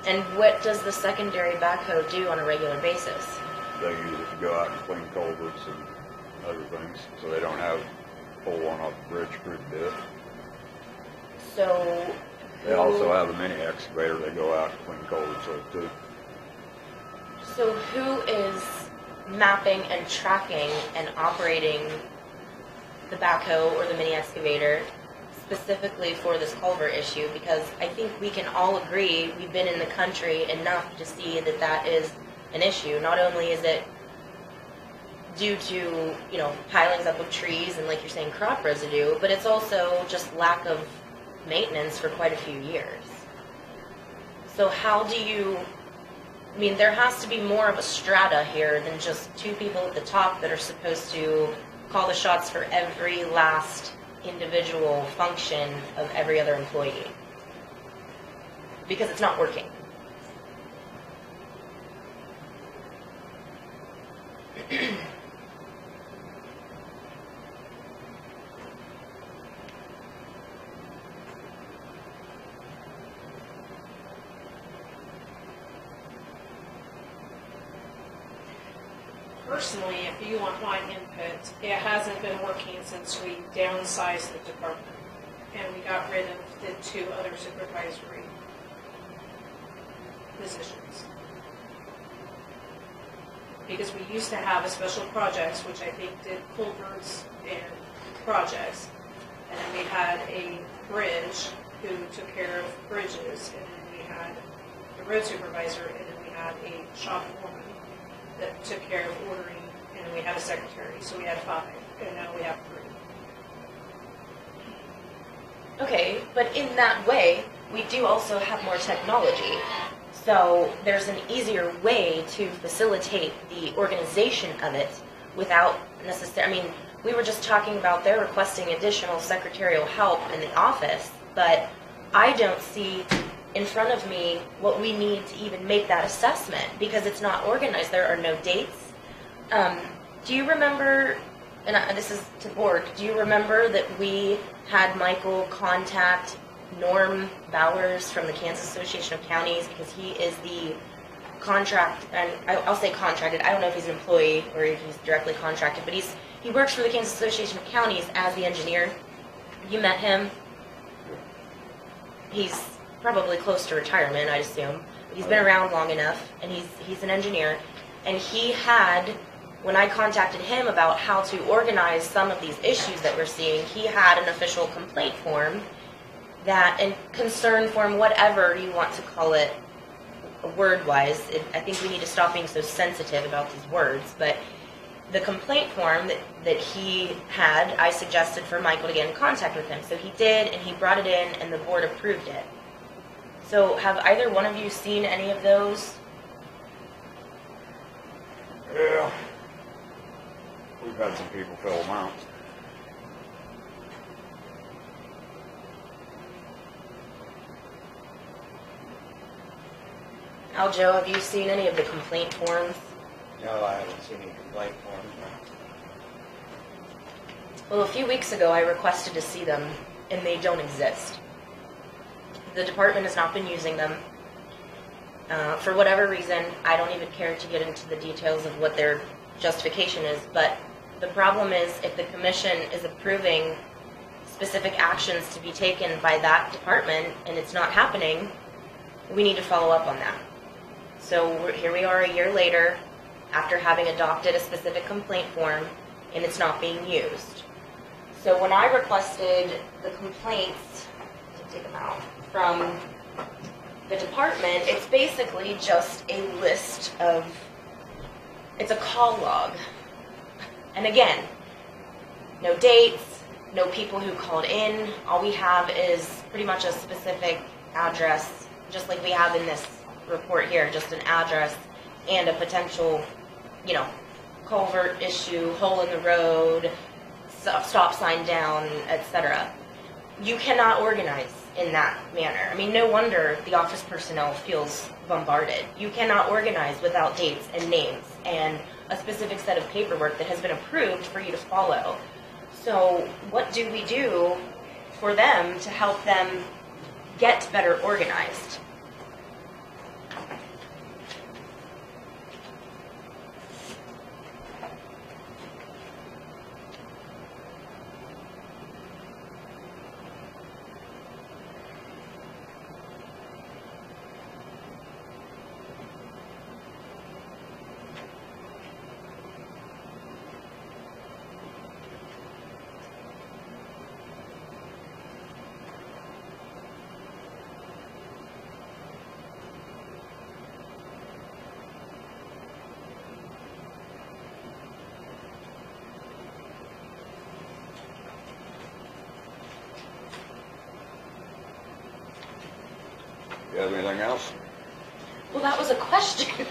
S2: And what does the secondary backhoe do on a regular basis?
S3: they use it to go out and clean culverts and other things, so they don't have pull one off the bridge crew to do it.
S2: So
S3: They also have a mini excavator. They go out and clean culverts with too.
S2: So who is mapping and tracking and operating the backhoe or the mini excavator specifically for this culvert issue? Because I think we can all agree we've been in the country enough to see that that is an issue. Not only is it due to, pilings up of trees and, like you're saying, crop residue, but it's also just lack of maintenance for quite a few years. So how do you, there has to be more of a strata here than just 2 people at the top that are supposed to call the shots for every last individual function of every other employee. Because it's not working.
S1: Personally, if you want my input, it hasn't been working since we downsized the department and we got rid of the 2 other supervisory positions. Because we used to have a special projects, which I think did culverts and projects, and then we had a bridge who took care of bridges, and then we had the road supervisor, and then we had a shop foreman that took care of ordering, and then we had a secretary, so we had 5, and now we have 3.
S2: Okay, but in that way, we do also have more technology. So there's an easier way to facilitate the organization of it without necessarily, I mean, we were just talking about they're requesting additional secretarial help in the office, but I don't see in front of me what we need to even make that assessment because it's not organized. There are no dates. Do you remember, and this is to board, do you remember that we had Michael contact Norm Bowers from the Kansas Association of Counties because he is the contract, and I'll say contracted, I don't know if he's an employee or if he's directly contracted, but he works for the Kansas Association of Counties as the engineer. You met him. He's probably close to retirement, I'd assume. He's been around long enough, and he's an engineer. And he had, when I contacted him about how to organize some of these issues that we're seeing, he had an official complaint form and concern form, whatever you want to call it, word-wise. I think we need to stop being so sensitive about these words, but the complaint form that he had, I suggested for Michael to get in contact with him. So he did, and he brought it in, and the board approved it. So have either one of you seen any of those?
S3: Yeah. We've had some people fill them out.
S2: Aljo, have you seen any of the complaint forms?
S4: No, I haven't seen any complaint forms.
S2: Well, a few weeks ago, I requested to see them, and they don't exist. The department has not been using them. For whatever reason, I don't even care to get into the details of what their justification is, but the problem is if the commission is approving specific actions to be taken by that department and it's not happening, we need to follow up on that. So here we are a year later after having adopted a specific complaint form and it's not being used. So when I requested the complaints, to take them out, from the department, it's basically just a list of, it's a call log. And again, no dates, no people who called in. All we have is pretty much a specific address, just like we have in this report here, just an address and a potential, culvert issue, hole in the road, stop sign down, etc. You cannot organize in that manner. I mean, no wonder the office personnel feels bombarded. You cannot organize without dates and names and a specific set of paperwork that has been approved for you to follow. So what do we do for them to help them get better organized?
S3: You have anything else?
S2: Well, that was a question.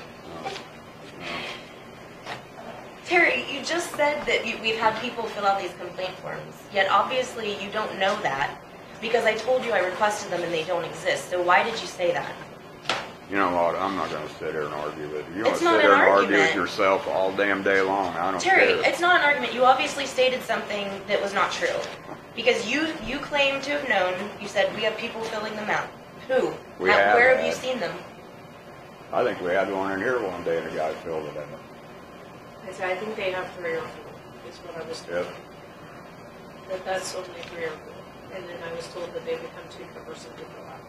S2: Terry, you just said that we've had people fill out these complaint forms, yet obviously you don't know that because I told you I requested them and they don't exist. So why did you say that?
S3: You know what? I'm not going to sit here and argue with you. You want
S2: It's
S3: to
S2: not
S3: sit here
S2: an
S3: and argue with
S2: argument.
S3: yourself all damn day long. I don't
S2: Terry,
S3: care.
S2: it's not an argument. You obviously stated something that was not true. Because you claim to have known, you said we have people filling them out. Who?
S3: We have
S2: Where have you
S3: had.
S2: seen them?
S3: I think we had one in here one day and a guy filled it out.
S1: I think they have 3 or 4, is what I was told.
S3: Yep.
S1: That's only 3 or 4. And then I was told that they become too cumbersome to fill out.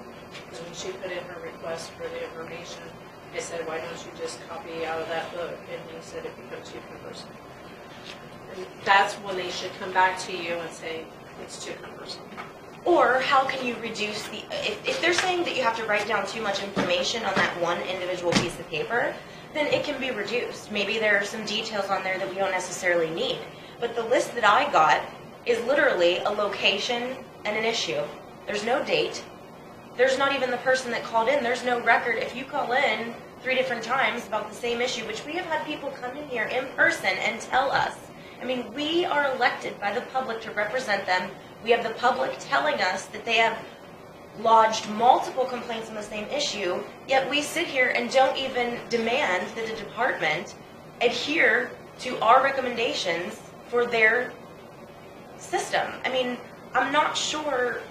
S1: And when she put in her request for the information, I said, why don't you just copy out of that book? And he said it becomes too cumbersome. And that's when they should come back to you and say, it's too cumbersome.
S2: Or how can you reduce the, if they're saying that you have to write down too much information on that one individual piece of paper, then it can be reduced. Maybe there are some details on there that we don't necessarily need. But the list that I got is literally a location and an issue. There's no date. There's not even the person that called in. There's no record. If you call in 3 different times about the same issue, which we have had people come in here in person and tell us. I mean, we are elected by the public to represent them. We have the public telling us that they have lodged multiple complaints on the same issue, yet we sit here and don't even demand that the department adhere to our recommendations for their system. I mean, I'm not sure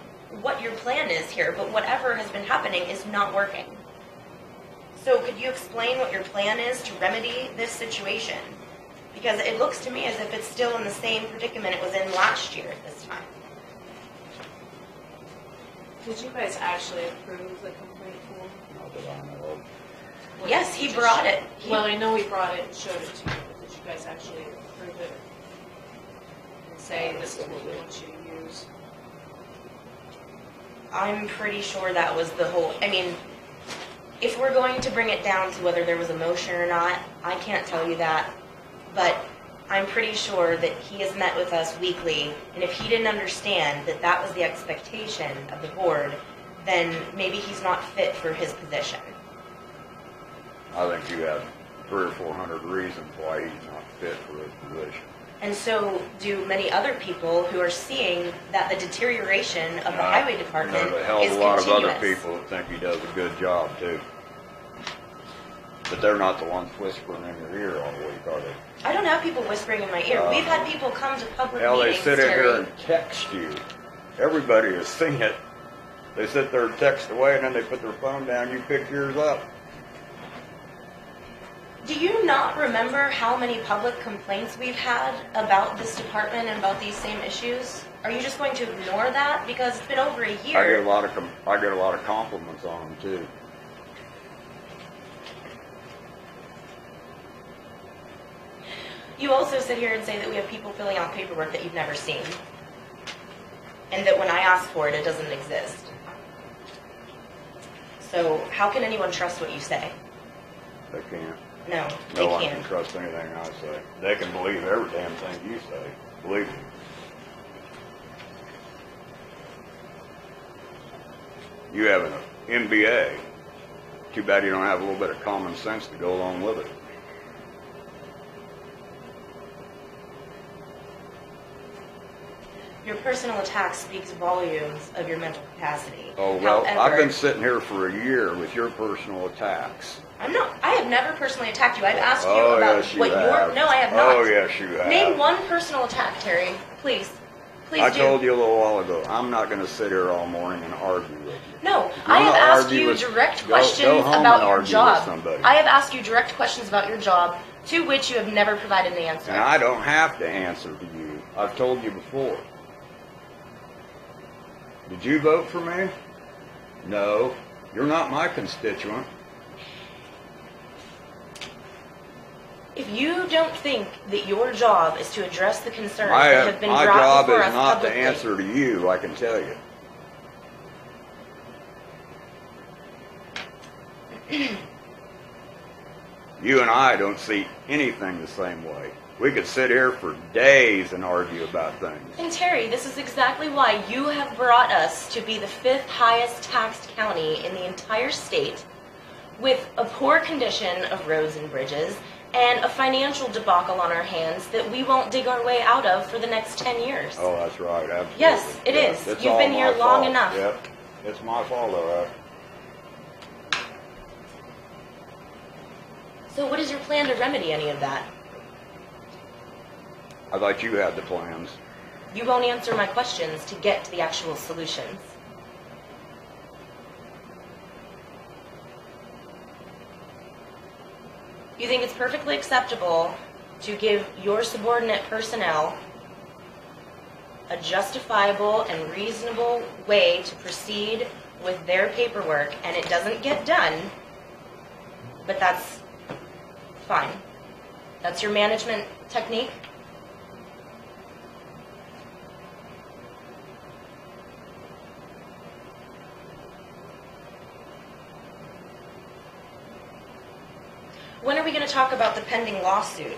S2: what your plan is here, but whatever has been happening is not working. So could you explain what your plan is to remedy this situation? Because it looks to me as if it's still in the same predicament it was in last year at this time.
S1: Did you guys actually approve the complaint form?
S3: Not that I know of.
S2: Yes, he brought it.
S1: Well, I know he brought it and showed it to you, but did you guys actually approve it? And say, this is what we want you to use?
S2: I'm pretty sure that was the whole, I mean, if we're going to bring it down to whether there was a motion or not, I can't tell you that, but I'm pretty sure that he has met with us weekly, and if he didn't understand that that was the expectation of the board, then maybe he's not fit for his position.
S3: I think you have 300 or 400 reasons why he's not fit for his position.
S2: And so do many other people who are seeing that the deterioration of the highway department
S3: There's a hell of
S2: is
S3: a lot
S2: continuous.
S3: of other people that think he does a good job too. But they're not the ones whispering in your ear all week, are they?
S2: I don't have people whispering in my ear. We've had people come to public
S3: Hell, they
S2: meetings,
S3: sit in
S2: Terry.
S3: here and text you. Everybody has seen it. They sit there and text away, and then they put their phone down. You pick yours up.
S2: Do you not remember how many public complaints we've had about this department and about these same issues? Are you just going to ignore that? Because it's been over a
S3: I get
S2: year.
S3: a lot of compliments on them too.
S2: You also sit here and say that we have people filling out paperwork that you've never seen. And that when I ask for it, it doesn't exist. So how can anyone trust what you say?
S3: They can't.
S2: No, they
S3: No one
S2: can't.
S3: can trust anything I say. They can believe every damn thing you say. Believe me. You have an MBA. Too bad you don't have a little bit of common sense to go along with it.
S2: Your personal attack speaks volumes of your mental capacity.
S3: Oh, well,
S2: However,
S3: I've been sitting here for a year with your personal attacks.
S2: I have never personally attacked you. I've asked you
S3: Oh,
S2: about
S3: yes, you
S2: what
S3: have.
S2: your, no, I have not.
S3: Oh, yes, you have.
S2: Name one personal attack, Terry. Please. Please
S3: I
S2: do.
S3: told you a little while ago, I'm not going to sit here all morning and argue with you.
S2: No,
S3: If you
S2: I have
S3: wanna
S2: asked
S3: argue
S2: you
S3: with-
S2: direct
S3: go
S2: questions
S3: home
S2: about
S3: and
S2: your
S3: argue with
S2: job.
S3: somebody.
S2: I have asked you direct questions about your job, to which you have never provided an answer.
S3: And I don't have to answer to you. I've told you before. Did you vote for me? No. You're not my constituent.
S2: If you don't think that your job is to address the concerns
S3: My
S2: that have been
S3: job
S2: brought before
S3: is
S2: us
S3: not to
S2: publicly,
S3: answer to you, I can tell you. You and I don't see anything the same way. We could sit here for days and argue about things.
S2: And Terry, this is exactly why you have brought us to be the 5th highest taxed county in the entire state, with a poor condition of roads and bridges, and a financial debacle on our hands that we won't dig our way out of for the next 10 years.
S3: Oh, that's right, absolutely.
S2: Yes, it is.
S3: It's
S2: You've
S3: all
S2: been
S3: my
S2: here long
S3: fault.
S2: enough.
S3: Yep, it's my fault, all right.
S2: So what is your plan to remedy any of that?
S3: I thought you had the plans.
S2: You won't answer my questions to get to the actual solutions. You think it's perfectly acceptable to give your subordinate personnel a justifiable and reasonable way to proceed with their paperwork, and it doesn't get done, but that's fine. That's your management technique? When are we going to talk about the pending lawsuit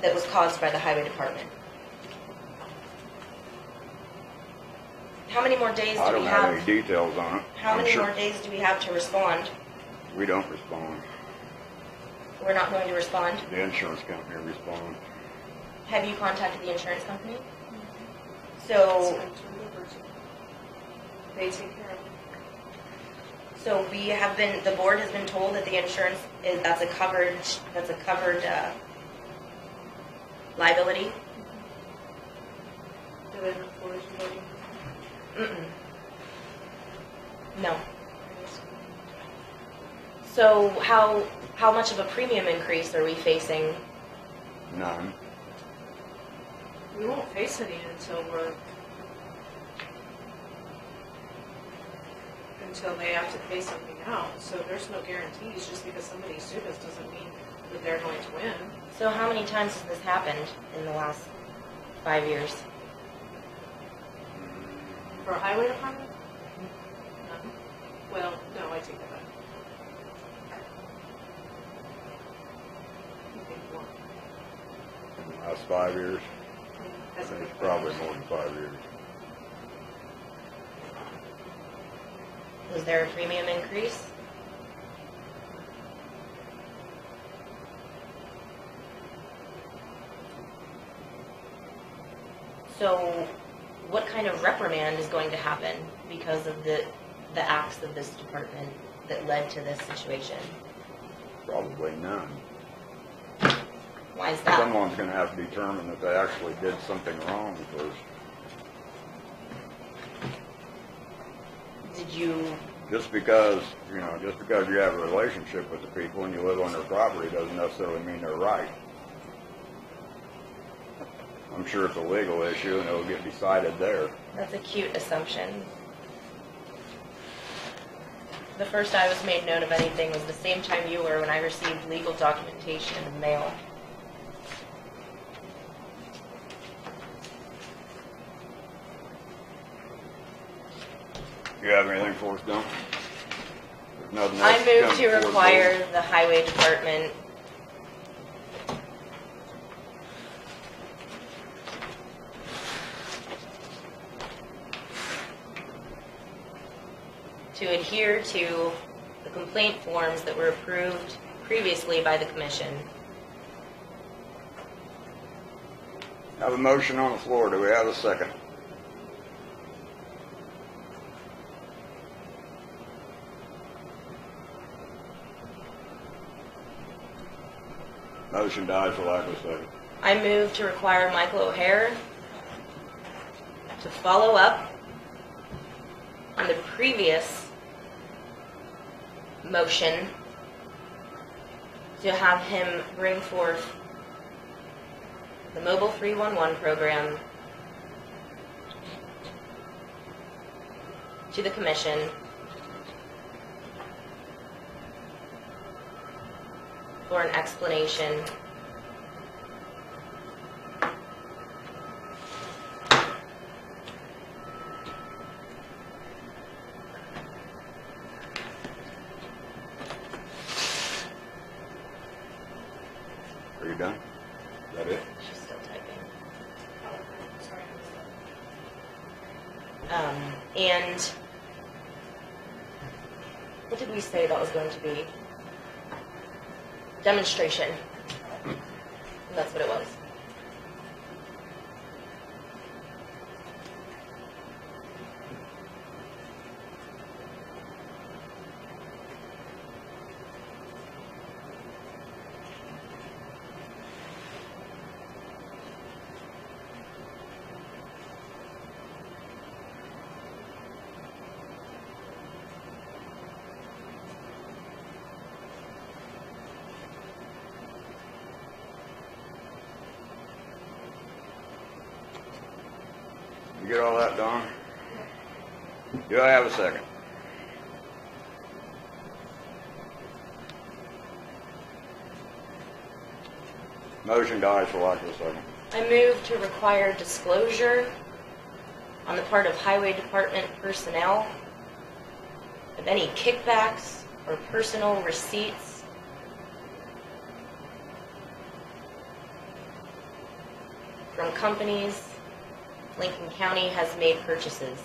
S2: that was caused by the highway department? How many more days
S3: I
S2: do
S3: don't
S2: we
S3: have
S2: have?
S3: any details on it.
S2: How
S3: I'm
S2: many
S3: sure
S2: more days do we have to respond?
S3: we don't respond.
S2: We're not going to respond.
S3: The insurance company responds.
S2: Have you contacted the insurance company?
S1: It's
S2: So,
S1: been turned over to. They take care of it.
S2: so we have been, the board has been told that the insurance is, that's a covered liability?
S1: Do they know collision rating?
S2: Mm-mm. No. So how much of a premium increase are we facing?
S3: None.
S1: We won't face any until they have to pay something out. So there's no guarantees. Just because somebody sued us doesn't mean that they're going to win.
S2: So how many times has this happened in the last 5 years?
S1: For a highway department? None. Well, no, I take that back. I think one.
S3: In the last 5 years, I
S1: Has it
S3: think
S1: been
S3: it's probably more than 5 years.
S2: Was there a premium increase? So what kind of reprimand is going to happen because of the acts of this department that led to this situation?
S3: Probably none.
S2: Why is that?
S3: Someone's gonna have to determine that they actually did something wrong first.
S2: Did you,
S3: Just because you have a relationship with the people and you live on their property doesn't necessarily mean they're right. I'm sure it's a legal issue and it'll get decided there.
S2: that's a cute assumption. The first I was made known of anything was the same time you were when I received legal documentation in the mail.
S3: You have anything for us, Don? There's nothing else
S2: I move
S3: coming
S2: to
S3: before the
S2: require
S3: board.
S2: the highway department to adhere to the complaint forms that were approved previously by the commission.
S3: Have a motion on the floor. Do we have a second? Motion dies for lack of a second.
S2: I move to require Michael O'Hare to follow up on the previous motion to have him bring forth the Mobile 311 program to the commission for an explanation.
S3: Are you done? Is that it?
S2: She's still typing.
S1: Oh, sorry.
S2: And what did we say that was going to be? Demonstration. That's what it was.
S3: You get all that, Don? Do I have a second? Motion dies for lack of a second.
S2: I move to require disclosure on the part of Highway Department personnel of any kickbacks or personal receipts from companies Lincoln County has made purchases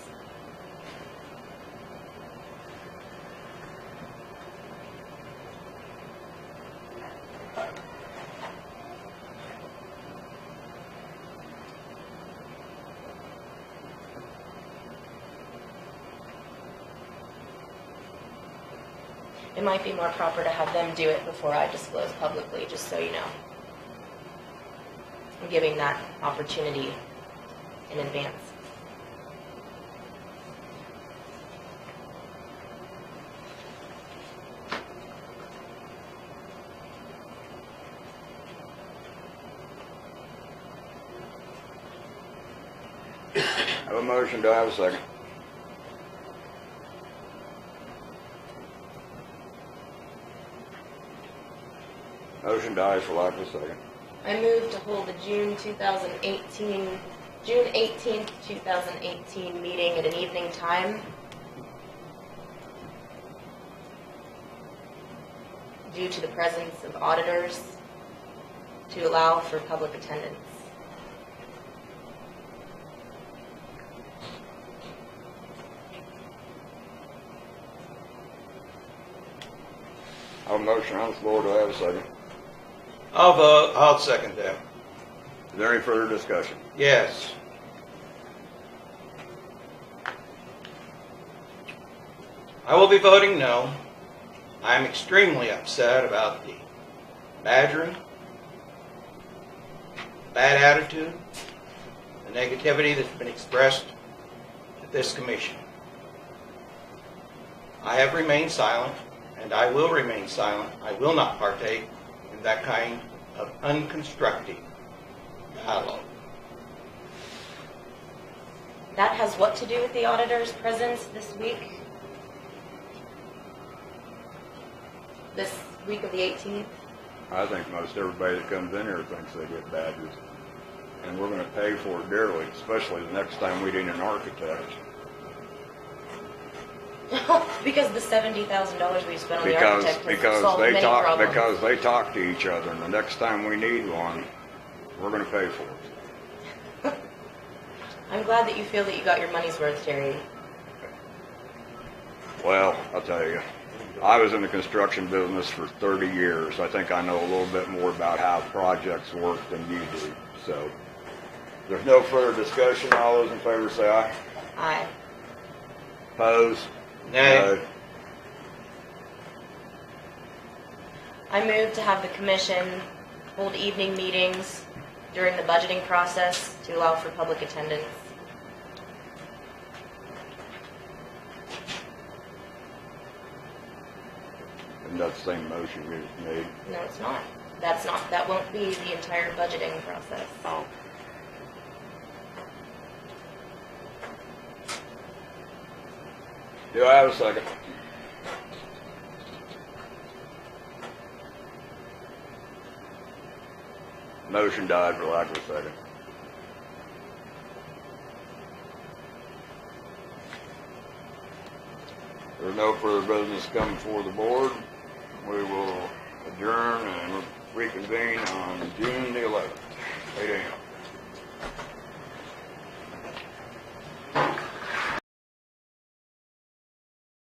S2: It might be more proper to have them do it before I disclose publicly, just so you know. I'm giving that opportunity in advance.
S3: Have a motion, do I have a second? Motion dies for lack of a second.
S2: I move to hold the June 18th, 2018 meeting at an evening time due to the presence of auditors to allow for public attendance.
S3: I have a motion on the floor, do I have a second?
S4: I'll vote. I'll second that.
S3: Is there any further discussion?
S4: Yes. I will be voting no. I'm extremely upset about the badgering, bad attitude, the negativity that's been expressed at this commission. I have remained silent, and I will remain silent. I will not partake in that kind of unconstructive dialogue.
S2: That has what to do with the auditor's presence this week? This week of the 18th?
S3: I think most everybody that comes in here thinks they get badgers. And we're gonna pay for it dearly, especially the next time we need an architect.
S2: Because the $70,000 we spent on the
S3: Because
S2: architect has solved
S3: they
S2: many
S3: talk,
S2: problems.
S3: because they talk to each other, and the next time we need one, we're gonna pay for it.
S2: I'm glad that you feel that you got your money's worth, Terry.
S3: Well, I'll tell you, I was in the construction business for 30 years. I think I know a little bit more about how projects work than you do. So, if there's no further discussion. All those in favor say aye.
S2: Aye.
S3: Opposed?
S4: Nay.
S3: No.
S2: I move to have the commission hold evening meetings during the budgeting process to allow for public attendance.
S3: And that's the same motion we just made.
S2: No, it's not. That won't be the entire budgeting process.
S3: Oh. Do I have a second? Motion died for lack of a second. There's no further business coming before the board. We will adjourn and reconvene on June the 11th, 8 a.m.